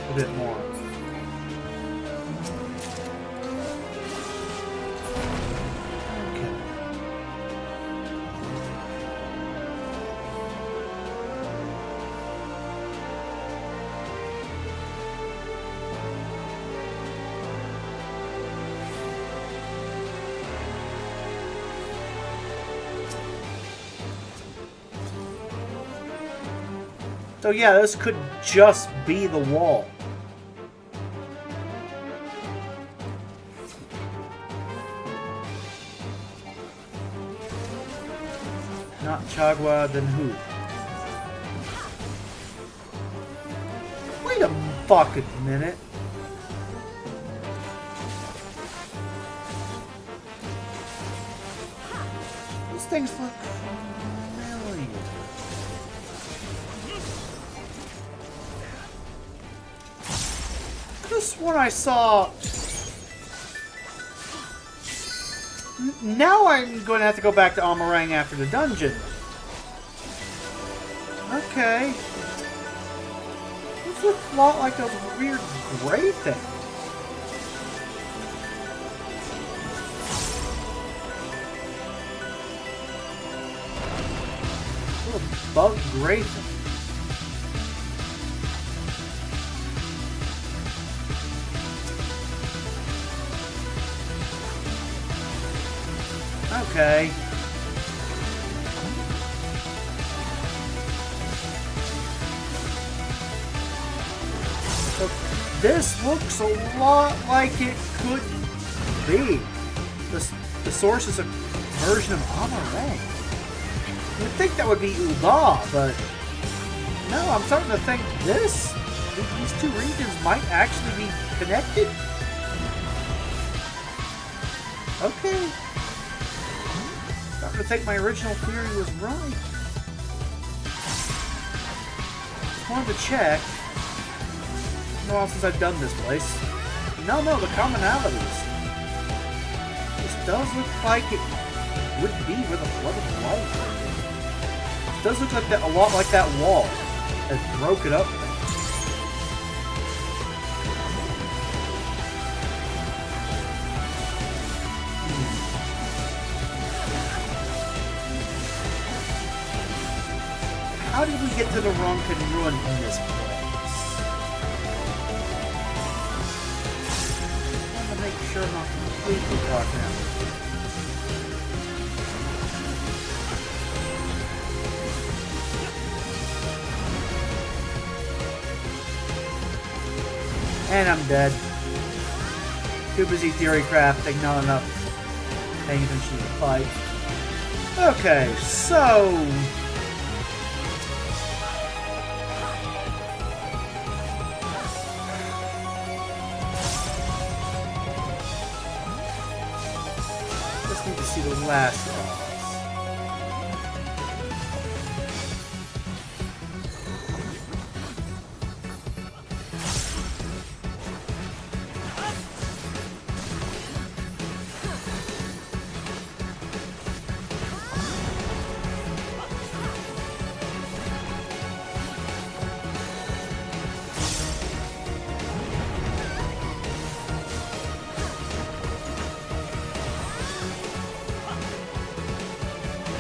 a bit more. Okay. So yeah, this could just be the wall. Not Chagwa, then who? Wait a fucking minute. These things look familiar. This one I saw. Now I'm going to have to go back to Amarang after the dungeon. Okay. These look a lot like those weird gray things. Little bug gray thing. Okay. So this looks a lot like it could be. The source is a version of Amarang. You'd think that would be Ul'dah, but no, I'm starting to think these two regions might actually be connected. Okay. I think my original theory was right. Just wanted to check. It's been a while since I've done this place. No, the commonalities. This does look like it would be where the Flood of Light is. It does look like that, a lot like that wall that broke it up. How did we get to the Ronkan Ruin in this place? I want to make sure I'm not completely caught now. And I'm dead. Too busy theory crafting, not enough paying attention to the fight. Okay, so... just need to see the last boss.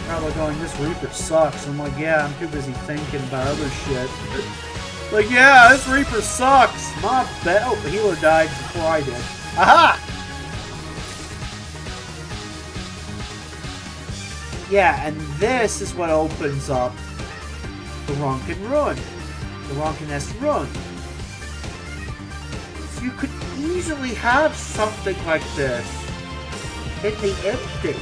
Probably going, this Reaper sucks. I'm like, yeah, I'm too busy thinking about other shit. Like, yeah, this Reaper sucks. My bad. Oh, the healer died before I did. Aha! Yeah, and this is what opens up the Ronkin Run. The Ronkin-esque Run. So you could easily have something like this in the empty.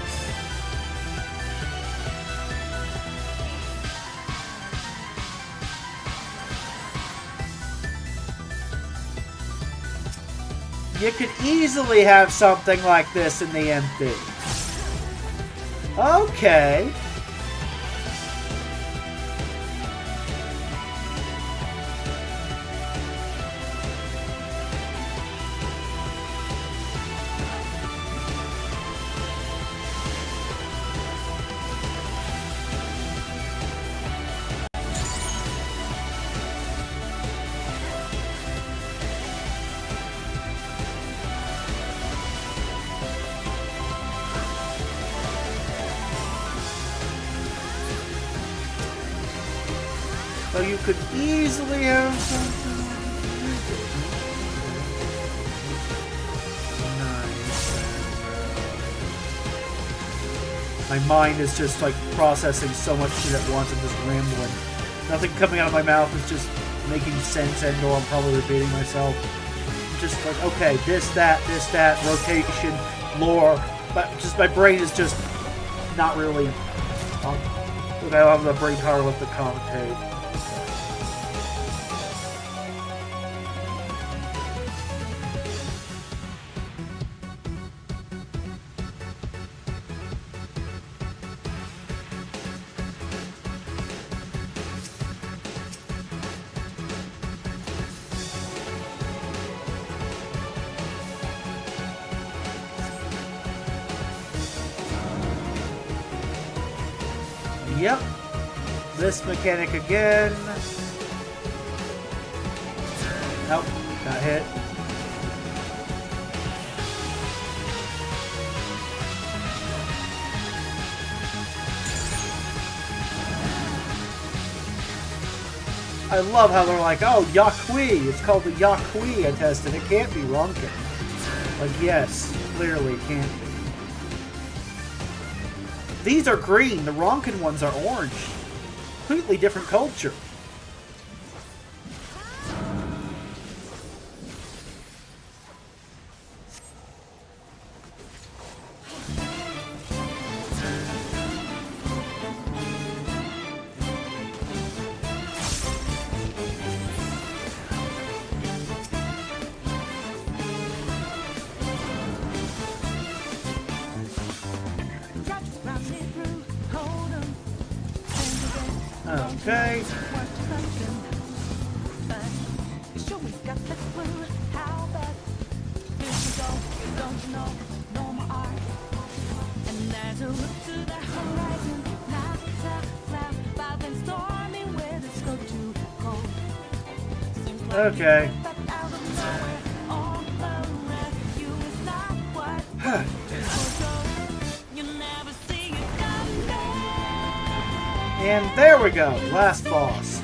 You could easily have something like this in the empty. Okay. So you could easily have something nice. My mind is just like processing so much shit at once and just rambling. Nothing coming out of my mouth is just making sense, and or I'm probably repeating myself. Just like, okay, this, that, rotation, lore, but just my brain is just not really. I don't have the brain power with the commentate. Yep. This mechanic again. Nope. Got hit. I love how they're like, oh, Yakui. It's called the Yakui I tested. It can't be Ronkin. Like, yes. Clearly it can't be. These are green. The Ronkin ones are orange. Completely different culture. Okay. Okay. And there we go, last boss.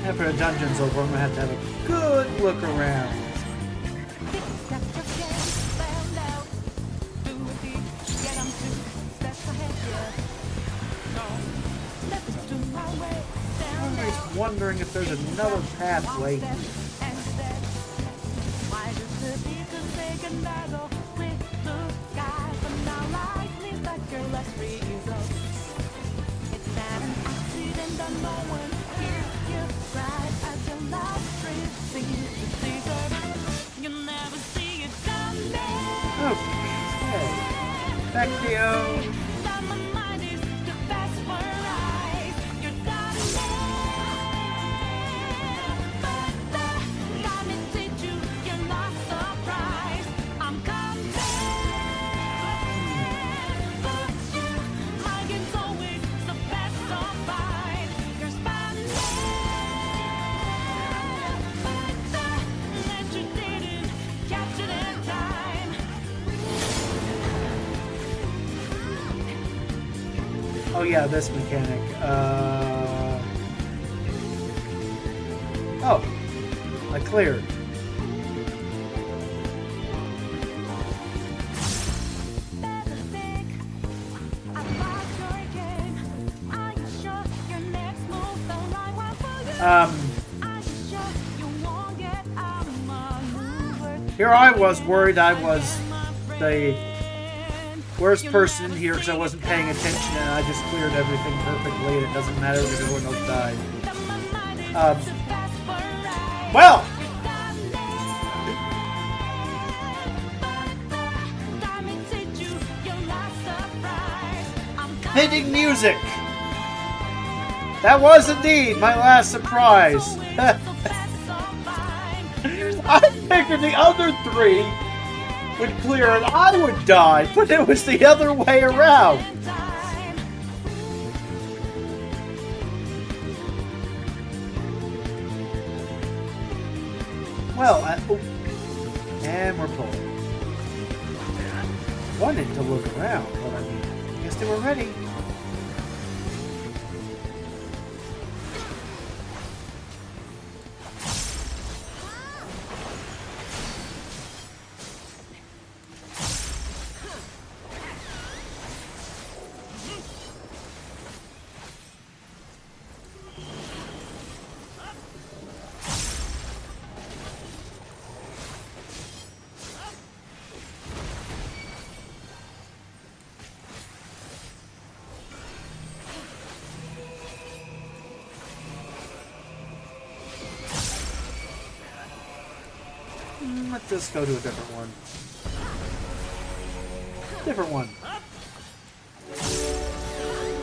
After the dungeon's over, I'm gonna have to have a good look around. I'm just wondering if there's another pathway. Okay. Vecchio. Oh yeah, this mechanic. Oh, I cleared. Here I was worried I was the worst person in here because I wasn't paying attention and I just cleared everything perfectly and it doesn't matter if everyone else died. Well! Ending music! That was indeed my last surprise. I figured the other three would clear and I would die, but it was the other way around. Well, and we're pulling. Wanted to look around, but I mean, I guess they were ready. Let's just go to a different one. Different one.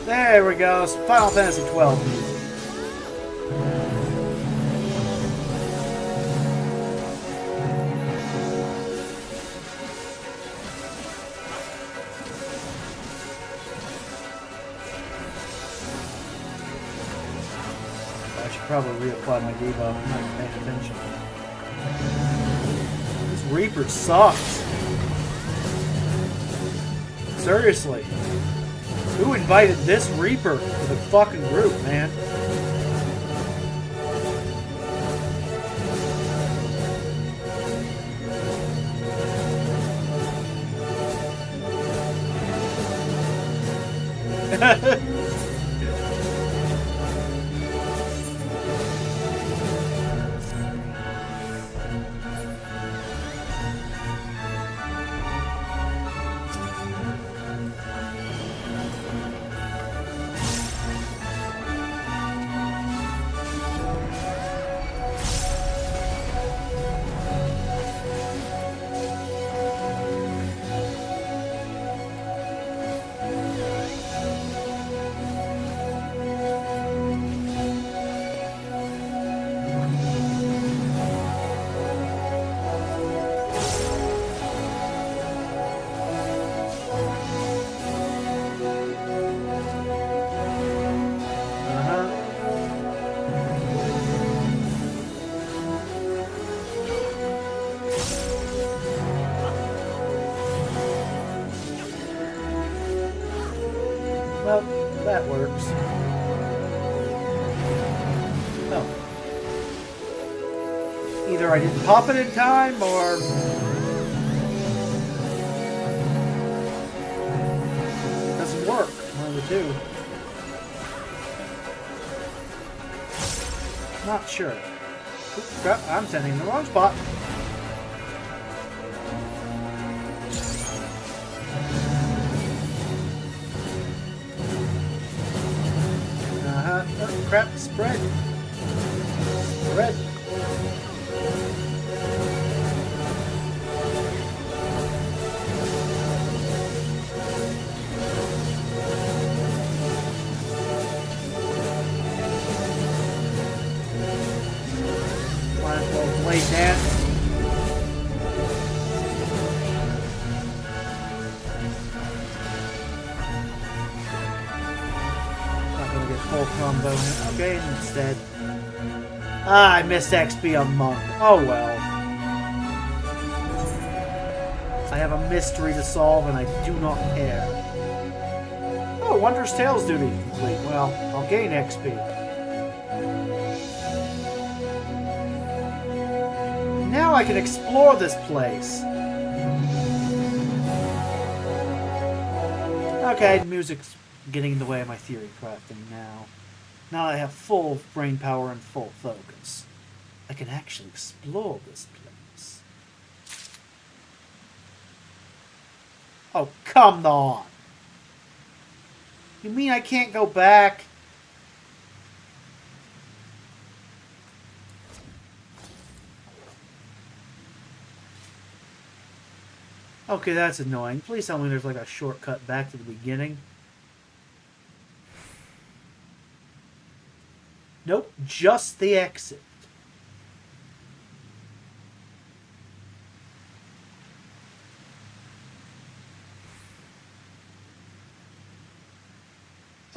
There we go. Final Fantasy 12 music. I should probably reapply my debuff. I'm not paying attention. Reaper sucks. Seriously. Who invited this Reaper to the fucking group, man? Well, that works. Oh. Either I didn't pop it in time, or... it doesn't work. One of the two. Not sure. Oops, crap, I'm sending the wrong spot. Oh, crap, spread. Spread. Might as well blade dance. Full combo. Okay, instead. Ah, I missed XP on Monk. Oh well. I have a mystery to solve and I do not care. Oh, Wondrous Tales duty complete. Well, I'll gain XP. Now I can explore this place. Okay, music's getting in the way of my theory crafting now. Now I have full brain power and full focus. I can actually explore this place. Oh, come on! You mean I can't go back? Okay, that's annoying. Please tell me there's like a shortcut back to the beginning. Nope, just the exit.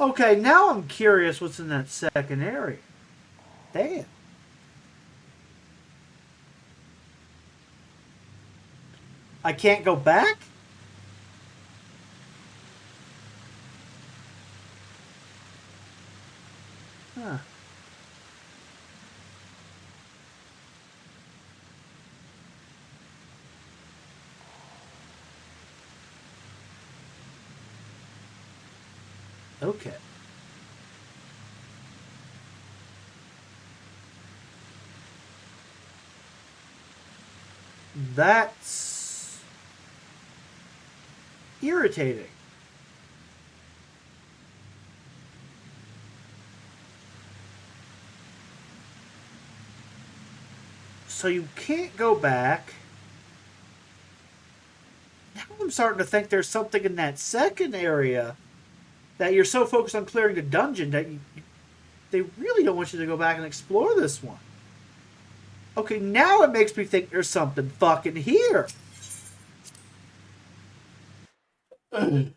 Okay, now I'm curious what's in that second area. Damn. I can't go back? Huh. Okay. That's irritating. So you can't go back. Now I'm starting to think there's something in that second area that you're so focused on clearing the dungeon that they really don't want you to go back and explore this one. Okay, now it makes me think there's something fucking here. So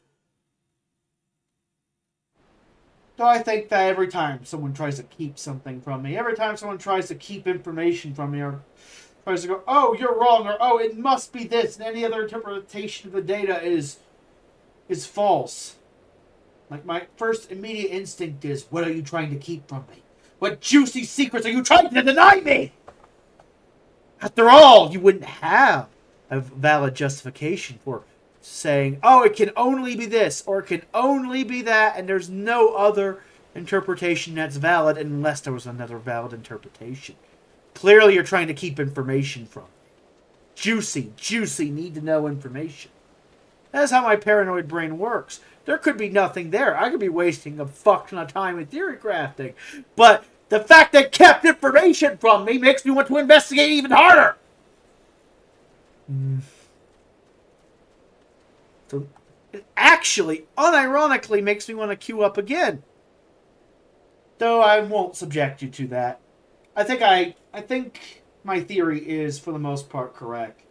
I think that every time someone tries to keep something from me, every time someone tries to keep information from me, or tries to go, oh, you're wrong, or oh, it must be this, and any other interpretation of the data is false. Like, my first immediate instinct is, what are you trying to keep from me? What juicy secrets are you trying to deny me? After all, you wouldn't have a valid justification for saying, oh, it can only be this, or it can only be that, and there's no other interpretation that's valid unless there was another valid interpretation. Clearly, you're trying to keep information from me. Juicy, need-to-know information. That's how my paranoid brain works. There could be nothing there. I could be wasting a fuck ton of time in theory crafting. But the fact that it kept information from me makes me want to investigate even harder. So it actually, unironically, makes me want to queue up again. Though I won't subject you to that. I think my theory is, for the most part, correct.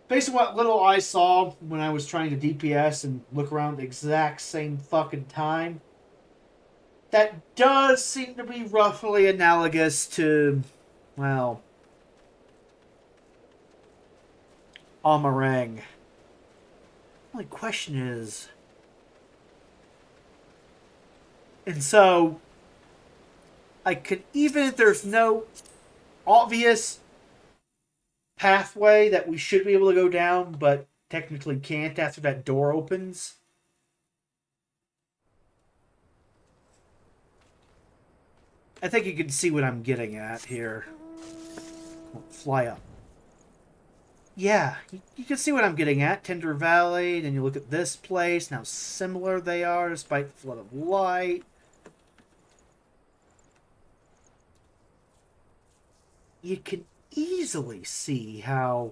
Based on what little I saw when I was trying to DPS and look around the exact same fucking time, that does seem to be roughly analogous to, well, Amarang. The only question is, and so I could, even if there's no obvious pathway that we should be able to go down, but technically can't after that door opens. I think you can see what I'm getting at here. Fly up. Yeah, you can see what I'm getting at. Tinder Valley, then you look at this place, and how similar they are despite the flood of light. You can easily see how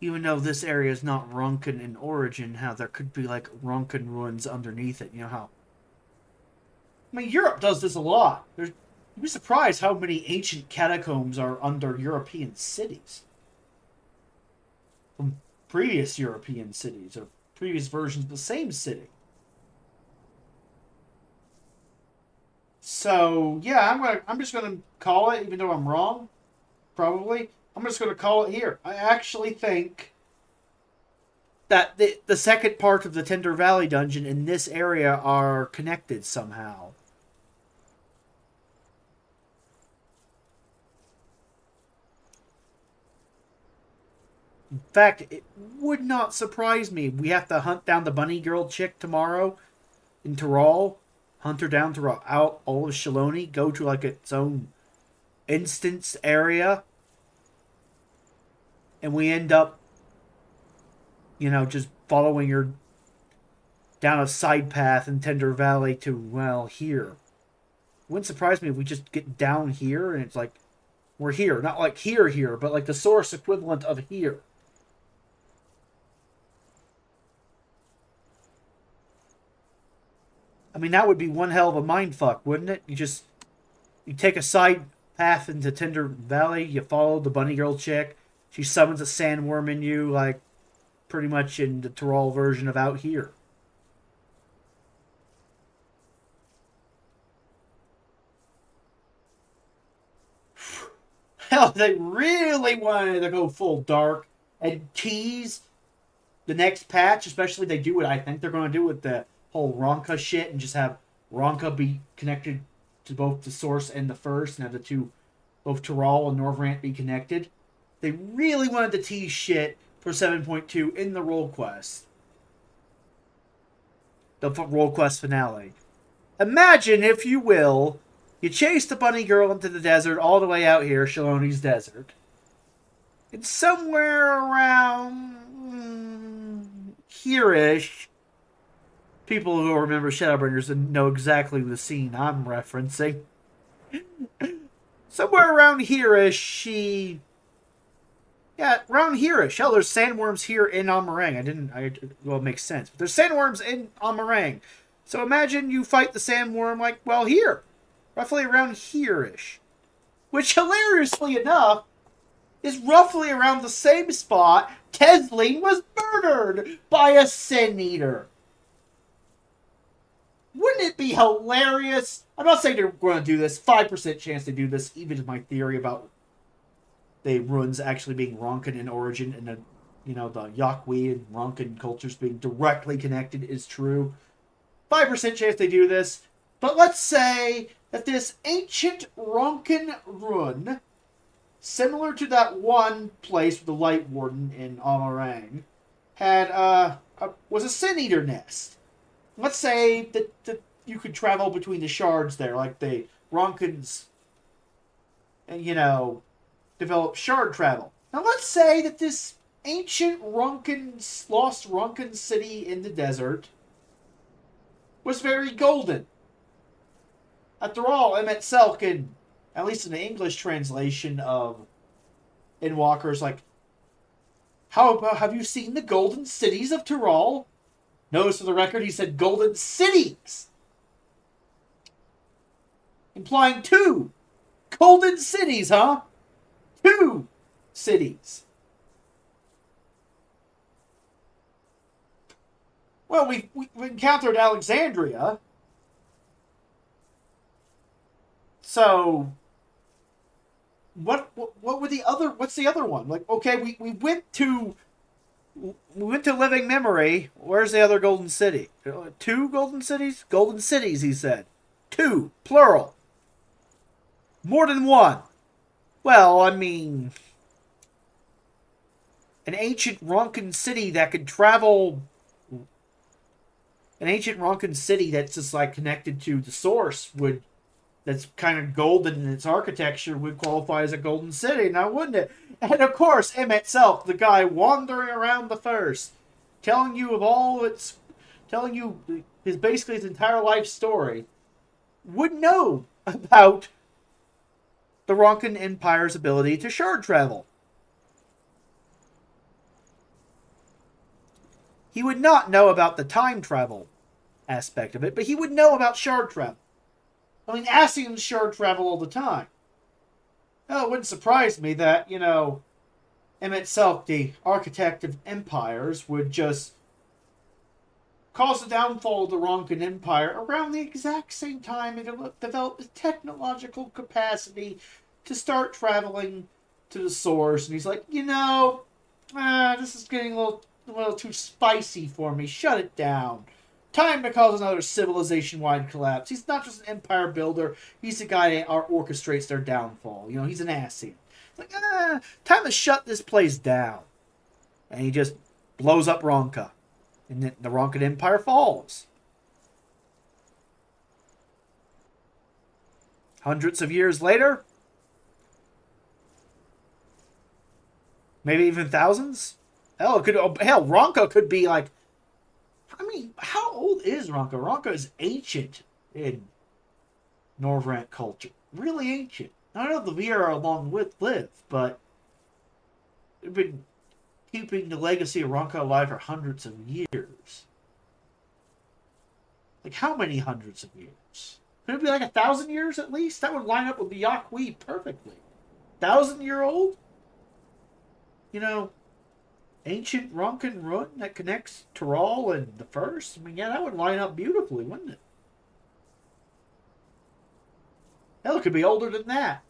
even though this area is not Ronkan in origin, how there could be like Ronkan ruins underneath it. You know how? I mean, Europe does this a lot. You'd be surprised how many ancient catacombs are under European cities. From previous European cities, or previous versions of the same city. So, yeah, I'm just gonna call it, even though I'm wrong, probably. I'm just gonna call it here. I actually think that the second part of the Tinder Valley dungeon in this area are connected somehow. In fact, it would not surprise me if we have to hunt down the bunny girl chick tomorrow in Tyrol. Hunt her down throughout all of Shaloni. Go to like its own instance area. And we end up, just following her down a side path in Tinder Valley to, well, here. It wouldn't surprise me if we just get down here and it's like, we're here. Not like here, but like the source equivalent of here. I mean, that would be one hell of a mindfuck, wouldn't it? You take a side path into Tinder Valley, you follow the bunny girl chick, she summons a sandworm in you, like pretty much in the Tyrol version of Out Here. Hell, they really wanted to go full dark and tease the next patch, especially if they do what I think they're going to do with the whole Ronka shit and just have Ronka be connected to both the source and the first, and have the two, both Tyrol and Norvrant, be connected. They really wanted to tease shit for 7.2 in the role quest. The role quest finale. Imagine, if you will, you chase the bunny girl into the desert all the way out here, Shaloni's Desert. It's somewhere around here-ish. People who remember Shadowbringers and know exactly the scene I'm referencing. Somewhere around here-ish, around here-ish. Hell, there's sandworms here in Amarang. Well, it makes sense. But there's sandworms in Amarang. So imagine you fight the sandworm, like, well, here. Roughly around here-ish. Which, hilariously enough, is roughly around the same spot Tesleen was murdered by a Sin Eater. Wouldn't it be hilarious? I'm not saying they're going to do this. 5% chance they do this, even if my theory about the ruins actually being Ronkan in origin and the Yakwi and Ronkan cultures being directly connected is true. 5% chance they do this. But let's say that this ancient Ronkan ruin, similar to that one place with the Light Warden in Amarang, was a Sin Eater nest. Let's say that you could travel between the shards there, like the Ronkans, develop shard travel. Now let's say that this ancient lost Ronkan city in the desert was very golden. After all, Emmett Selkin, at least in the English translation of Endwalker's, like, how about, have you seen the golden cities of Tyrol? Notice for the record, he said golden cities. Implying 2 golden cities, huh? 2 cities. Well, we encountered Alexandria. So, what's the other one? Like, okay, we went to Living Memory. Where's the other golden city? 2 golden cities? Golden cities, he said. 2, plural. More than one. Well, I mean, an ancient Ronkan city that could travel. An ancient Ronkan city that's just like connected to the source would. That's kind of golden in its architecture would qualify as a golden city, now wouldn't it? And of course, Emet-Selch, the guy wandering around the first, telling you of all its, telling you basically his entire life story, would know about the Ronkan Empire's ability to shard travel. He would not know about the time travel aspect of it, but he would know about shard travel. I mean, Ascians shard travel all the time. Well, it wouldn't surprise me that, Emet-Selch, the architect of empires, would just cause the downfall of the Ronkan Empire around the exact same time it developed the technological capacity to start traveling to the source. And he's like, this is getting a little too spicy for me. Shut it down. Time to cause another civilization-wide collapse. He's not just an empire builder. He's the guy that orchestrates their downfall. He's an Ascian. It's like, time to shut this place down. And he just blows up Ronka. And then the Ronkan Empire falls. Hundreds of years later, maybe even thousands. Hell, Ronka could be like. I mean, how old is Ronka? Ronka is ancient in Norvrandt culture. Really ancient. I know the Vir are long-lived, but they've been keeping the legacy of Ronka alive for hundreds of years. Like, how many hundreds of years? Could it be like 1,000 years at least? That would line up with the Yakwi perfectly. 1,000-year-old? Ancient Ronkan Run that connects Tyrol and the First? I mean, yeah, that would line up beautifully, wouldn't it? Hell, it could be older than that.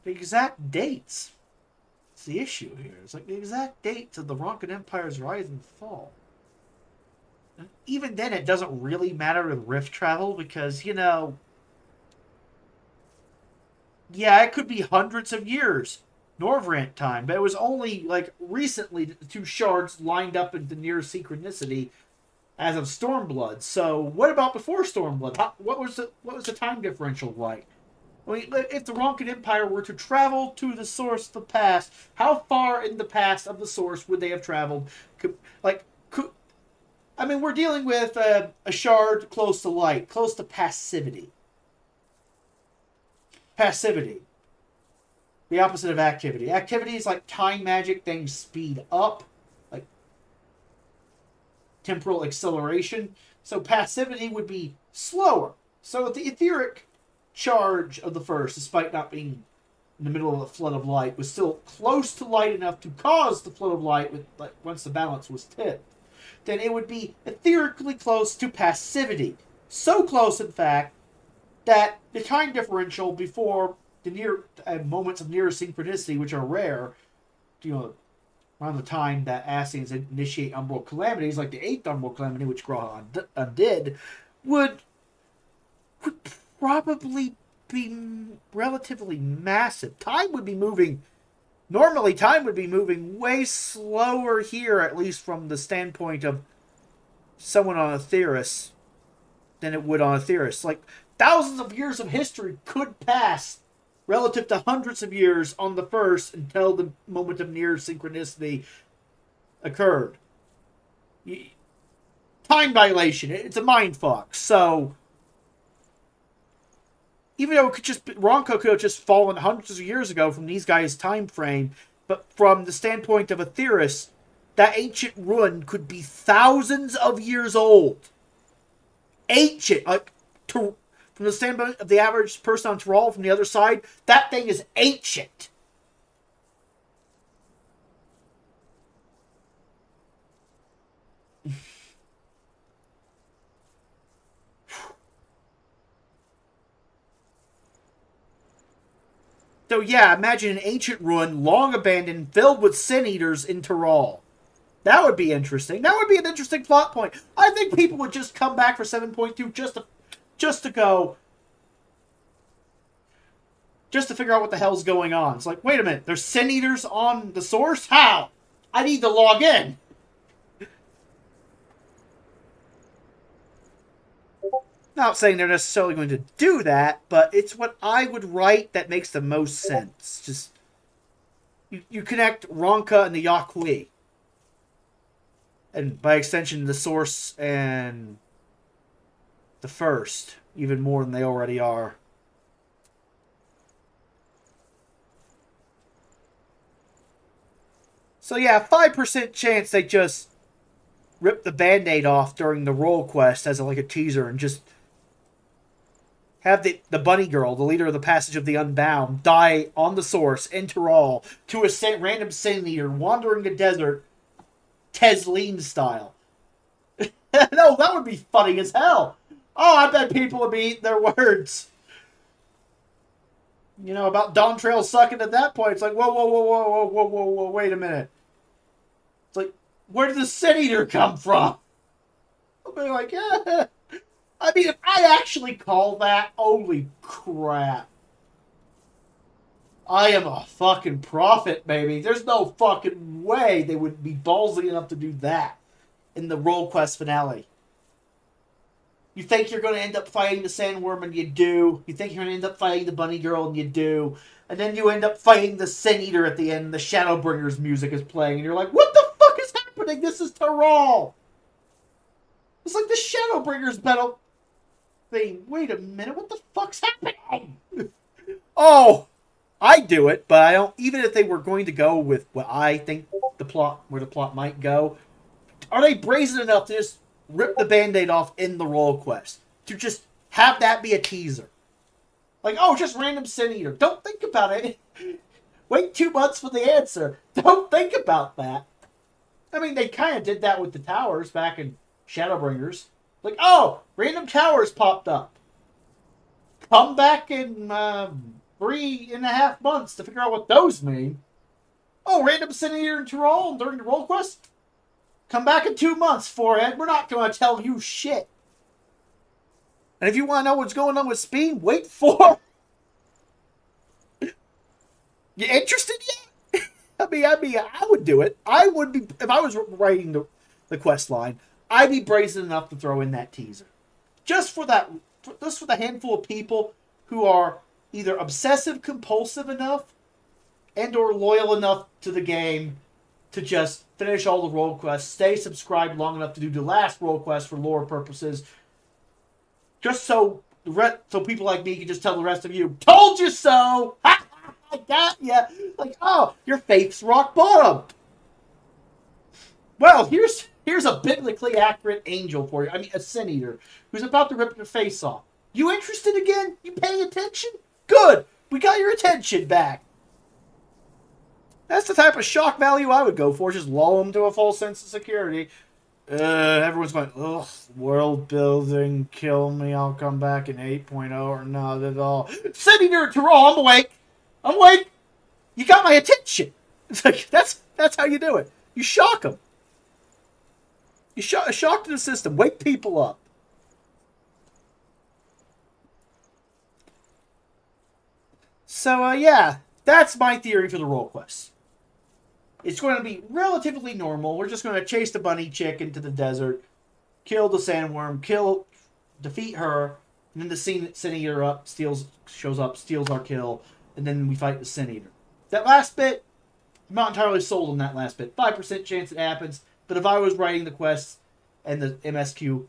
The exact dates. It's the issue here. It's like the exact dates of the Ronkan Empire's rise and fall. And even then, it doesn't really matter with rift travel because, yeah, it could be hundreds of years. Norvrandt time, but it was only like recently that the two shards lined up into near synchronicity as of Stormblood. So what about before Stormblood? What was the time differential like? I mean, if the Ronkan Empire were to travel to the source of the past, how far in the past of the source would they have traveled? We're dealing with a shard close to light, close to passivity. Passivity. The opposite of activity. Activity is like time magic, things speed up, like temporal acceleration. So passivity would be slower. So the etheric charge of the First, despite not being in the middle of a flood of light, was still close to light enough to cause the flood of light once the balance was tipped. Then it would be etherically close to passivity. So close, in fact, that the time differential before the near moments of near synchronicity, which are rare, around the time that Ascians initiate Umbral Calamities, like the 8th Umbral Calamity, which G'raha undid, would probably be relatively massive. Normally, time would be moving way slower here, at least from the standpoint of someone on Aetheris, than it would on Aetheris. Like, thousands of years of history could pass relative to hundreds of years on the First until the moment of near synchronicity occurred. Time dilation. It's a mindfuck. So, even though Ronka could have just fallen hundreds of years ago from these guys' time frame, but from the standpoint of Aetheris, that ancient ruin could be thousands of years old. Ancient. From the standpoint of the average person on Tyrol from the other side, that thing is ancient. So yeah, imagine an ancient ruin, long abandoned, filled with sin eaters in Tyrol. That would be interesting. That would be an interesting plot point. I think people would just come back for 7.2 just to go, just to figure out what the hell's going on. It's like, wait a minute, there's Sin Eaters on the source? How? I need to log in. Not saying they're necessarily going to do that, but it's what I would write that makes the most sense. Just, you connect Ronka and the Yakui. And by extension, the source and the first, even more than they already are. So yeah, 5% chance they just rip the Band-Aid off during the role quest as like a teaser and just have the bunny girl, the leader of the Passage of the Unbound, die on the source in Tyrol to a random Sin Eater wandering the desert, Tesleen style. No, that would be funny as hell. Oh, I bet people would be eating their words. You know, about Dawn Trail sucking at that point. It's like, whoa, wait a minute. It's like, where did the Sin Eater come from? I'll be like, yeah. I mean, if I actually call that, holy crap. I am a fucking prophet, baby. There's no fucking way they would be ballsy enough to do that in the role quest finale. You think you're going to end up fighting the Sandworm, and you do. You think you're going to end up fighting the Bunny Girl, and you do. And then you end up fighting the Sin Eater at the end, and the Shadowbringers music is playing, and you're like, what the fuck is happening? This is Tyrol. It's like the Shadowbringers battle thing. Wait a minute, what the fuck's happening? Oh, I do it, but I don't. Even if they were going to go with what I think the plot, where the plot might go, are they brazen enough to just rip the Band-Aid off in the role quest? To just have that be a teaser? Like, oh, just random Sin Eater. Don't think about it. Wait 2 months for the answer. Don't think about that. I mean, they kind of did that with the towers back in Shadowbringers. Like, oh, random towers popped up. Come back in 3.5 months to figure out what those mean. Oh, random Sin Eater in Tyrol during the role quest? Come back in 2 months, Forehead. We're not going to tell you shit. And if you want to know what's going on with Speed, wait for... You interested yet? I mean, I would do it. I would be... If I was writing the quest line, I'd be brazen enough to throw in that teaser. Just for that... Just for the handful of people who are either obsessive-compulsive enough and or loyal enough to the game to just finish all the role quests, stay subscribed long enough to do the last role quest for lore purposes, just so so people like me can just tell the rest of you, told you so! Ha! I got ya! Like, oh, your faith's rock bottom! Well, here's a biblically accurate angel for you. I mean, a Sin Eater, who's about to rip your face off. You interested again? You paying attention? Good! We got your attention back! That's the type of shock value I would go for. Just lull them to a false sense of security. Everyone's going, ugh, world building, kill me, I'll come back in 8.0 or not at all. Sitting there to roll, I'm awake. I'm awake. You got my attention. It's like, that's how you do it. You shock them. You shock to the system. Wake people up. So, yeah, that's my theory for the role quests. It's going to be relatively normal. We're just going to chase the bunny chick into the desert, kill the sandworm, defeat her, and then the Sin Eater shows up, steals our kill, and then we fight the Sin Eater. That last bit, I'm not entirely sold on that last bit. 5% chance it happens, but if I was writing the quests and the MSQ,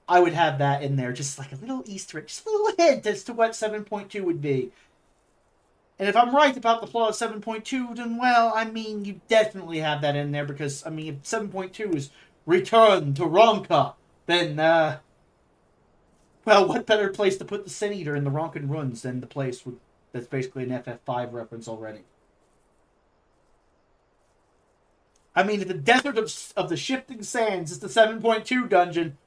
I would have that in there, just like a little Easter egg, just a little hint as to what 7.2 would be. And if I'm right about the plot of 7.2, then, well, I mean, you definitely have that in there because, I mean, if 7.2 is Return to Ronka, then, well, what better place to put the Sin Eater in the Ronkan Ruins than the place that's basically an FF5 reference already? I mean, if the Desert of the Shifting Sands is the 7.2 dungeon,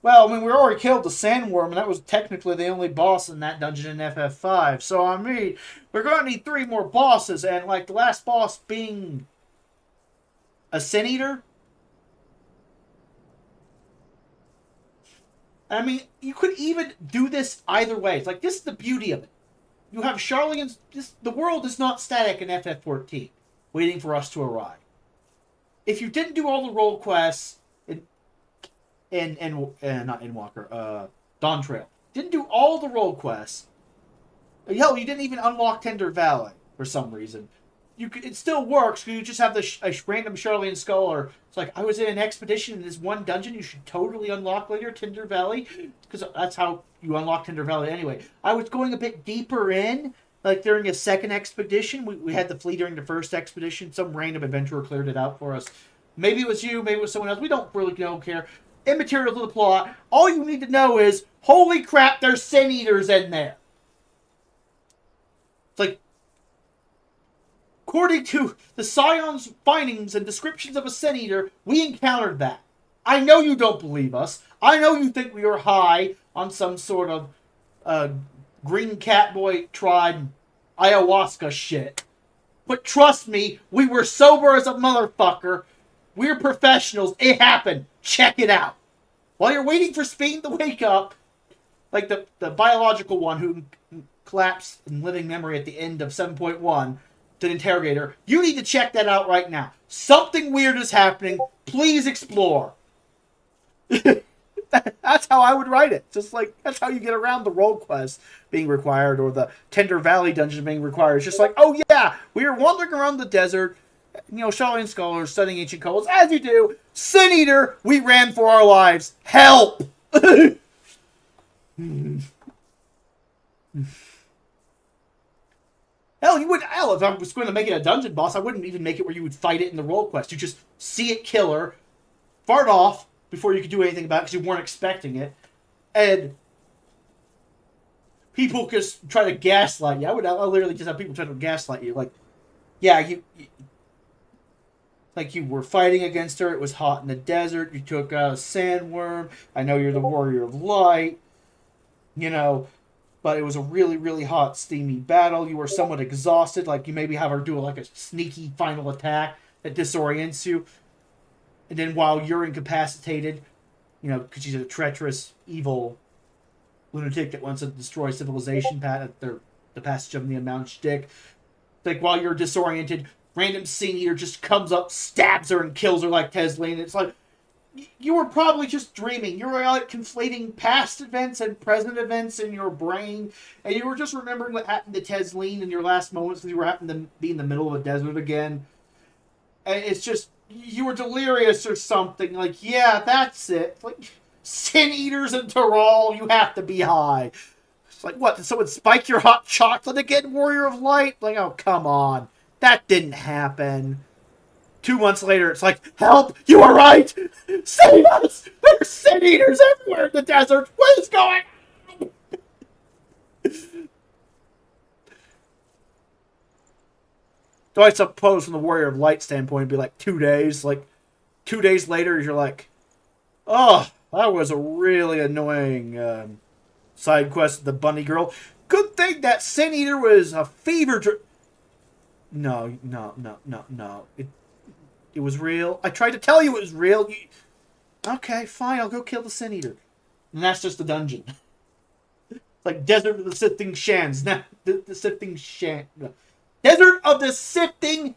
well, I mean, we already killed the Sandworm, and that was technically the only boss in that dungeon in FF5. So, I mean, we're going to need 3 more bosses, and, like, the last boss being a Sin Eater. I mean, you could even do this either way. It's like, this is the beauty of it. You have Charlians. The world is not static in FF14, waiting for us to arrive. If you didn't do all the role quests in not Endwalker, Dawn Trail, didn't do all the role quests. Hell, you didn't even unlock Tender Valley for some reason. It still works. You just have a random Charlian skull, or it's like, I was in an expedition in this one dungeon. You should totally unlock later Tender Valley, because that's how you unlock Tender Valley anyway. I was going a bit deeper in, like during a second expedition. We had the flee during the first expedition. Some random adventurer cleared it out for us. Maybe it was you, maybe it was someone else. We don't really care. Immaterial to the plot. All you need to know is, holy crap, there's Sin Eaters in there. It's like, according to the Scion's findings and descriptions of a Sin Eater, we encountered that. I know you don't believe us. I know you think we are high on some sort of green catboy tribe ayahuasca shit. But trust me, we were sober as a motherfucker. We're professionals. It happened. Check it out. While you're waiting for Spain to wake up, like the biological one who collapsed in living memory at the end of 7.1, to the interrogator, you need to check that out right now. Something weird is happening. Please explore. That's how I would write it. Just like, that's how you get around the role quest being required, or the Tender Valley dungeon being required. It's just like, oh yeah, we were wandering around the desert, Charlian scholars studying ancient codes, as you do. Sin Eater, we ran for our lives. Help! Hell, if I was going to make it a dungeon boss, I wouldn't even make it where you would fight it in the role quest. You just see it kill her, fart off before you could do anything about it because you weren't expecting it, and people just try to gaslight you. I literally just have people try to gaslight you. Like, yeah, you were fighting against her. It was hot in the desert. You took out a sandworm. I know you're the warrior of light. But it was a really, really hot, steamy battle. You were somewhat exhausted. Like, you maybe have her do a sneaky final attack that disorients you. And then while you're incapacitated, because she's a treacherous, evil lunatic that wants to destroy civilization, the passage of the unmounted stick. Like, while you're disoriented, random Sin Eater just comes up, stabs her, and kills her like Tesleen. It's like, you were probably just dreaming. You were like conflating past events and present events in your brain, and you were just remembering what happened to Tesleen in your last moments because you were happening to be in the middle of a desert again. And it's just, you were delirious or something. Like, yeah, that's it. Like, Sin Eaters in Tyrol, you have to be high. It's like, what, did someone spike your hot chocolate again, Warrior of Light? Like, oh, come on. That didn't happen. 2 months later, it's like, help! You were right! Save us! There's Sin Eaters everywhere in the desert! What is going on? So I suppose from the Warrior of Light standpoint, it'd be like 2 days. Like, 2 days later, you're like, oh, that was a really annoying side quest with the bunny girl. Good thing that Sin Eater was a fever dream. No. It was real. I tried to tell you it was real. Okay, fine. I'll go kill the Sin Eater. And that's just the dungeon. Like Desert of the Sifting Sands. The Sifting Sands. Desert of the Sifting...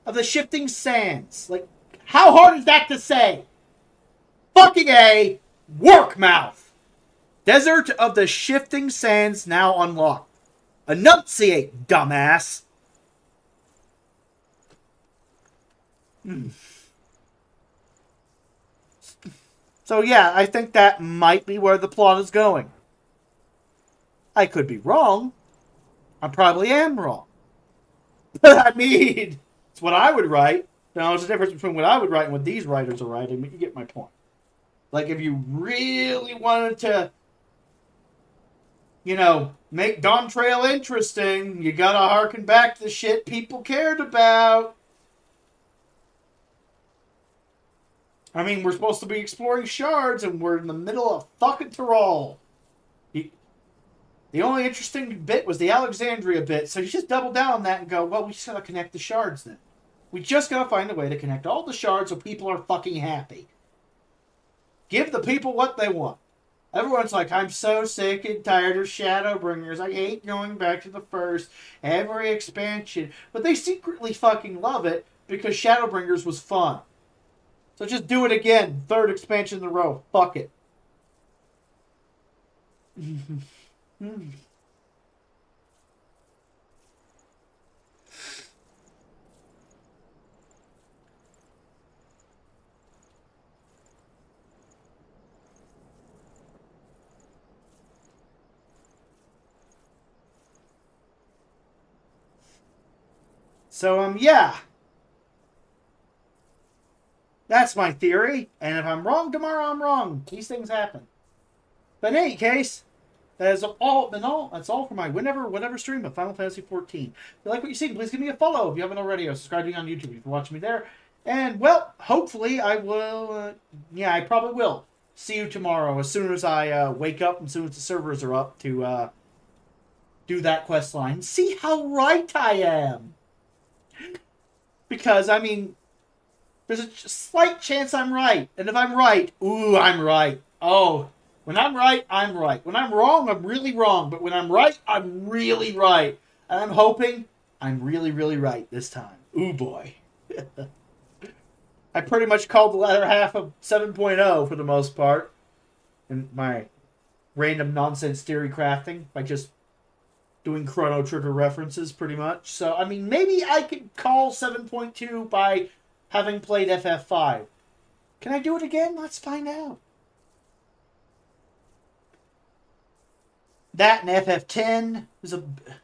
of the Shifting Sands. Like, how hard is that to say? Fucking A. Work mouth. Desert of the Shifting Sands now unlocked. Enunciate, dumbass. So yeah, I think that might be where the plot is going. I could be wrong. I probably am wrong. But I mean, it's what I would write. Now, there's a difference between what I would write and what these writers are writing, but you get my point. Like, if you really wanted to, make Dawn Trail interesting, you gotta harken back to the shit people cared about. I mean, we're supposed to be exploring shards, and we're in the middle of fucking Tyrol. The only interesting bit was the Alexandria bit, so you just double down on that and go, well, we just gotta connect the shards then. We just gotta find a way to connect all the shards so people are fucking happy. Give the people what they want. Everyone's like, I'm so sick and tired of Shadowbringers. I hate going back to the first every expansion. But they secretly fucking love it because Shadowbringers was fun. So just do it again. Third expansion in a row. Fuck it. So, yeah. That's my theory. And if I'm wrong tomorrow, I'm wrong. These things happen. But in any case, that is all. That's all for my whatever stream of Final Fantasy XIV. If you like what you see, please give me a follow if you haven't already. Or subscribe to me on YouTube if you're watching me there. And, well, hopefully I will. Yeah, I probably will. See you tomorrow as soon as I wake up and as soon as the servers are up to do that quest line. See how right I am. Because, I mean, there's a slight chance I'm right. And if I'm right, ooh, I'm right. Oh, when I'm right, I'm right. When I'm wrong, I'm really wrong. But when I'm right, I'm really right. And I'm hoping I'm really, really right this time. Ooh, boy. I pretty much called the latter half of 7.0 for the most part. In my random nonsense theory crafting by just doing Chrono Trigger references pretty much. So, I mean, maybe I could call 7.2 by having played FF5. Can I do it again? Let's find out. That and FF10 is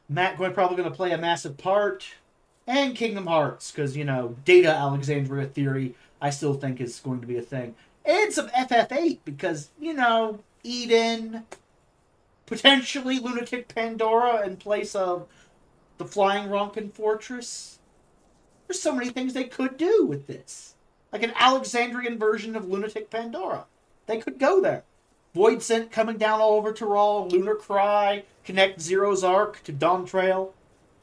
probably going to play a massive part. And Kingdom Hearts, because, you know, Data Alexandria theory I still think is going to be a thing. And some FF8, because, you know, Eden, potentially Lunatic Pandora in place of the Flying Ronkin Fortress. There's so many things they could do with this. Like an Alexandrian version of Lunatic Pandora. They could go there. Void Scent coming down all over Tyrol, Lunar Cry, connect Zero's Arc to Dawn Trail,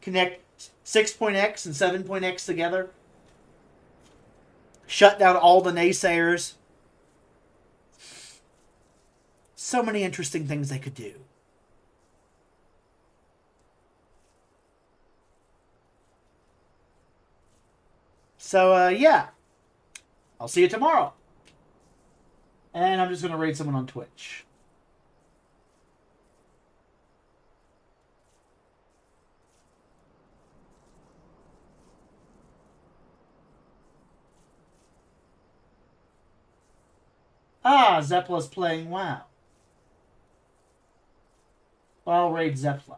connect 6.x and 7.x together, shut down all the naysayers. So many interesting things they could do. So, yeah. I'll see you tomorrow. And I'm just going to raid someone on Twitch. Ah, Zepla's playing WoW. Well, I'll raid Zepla.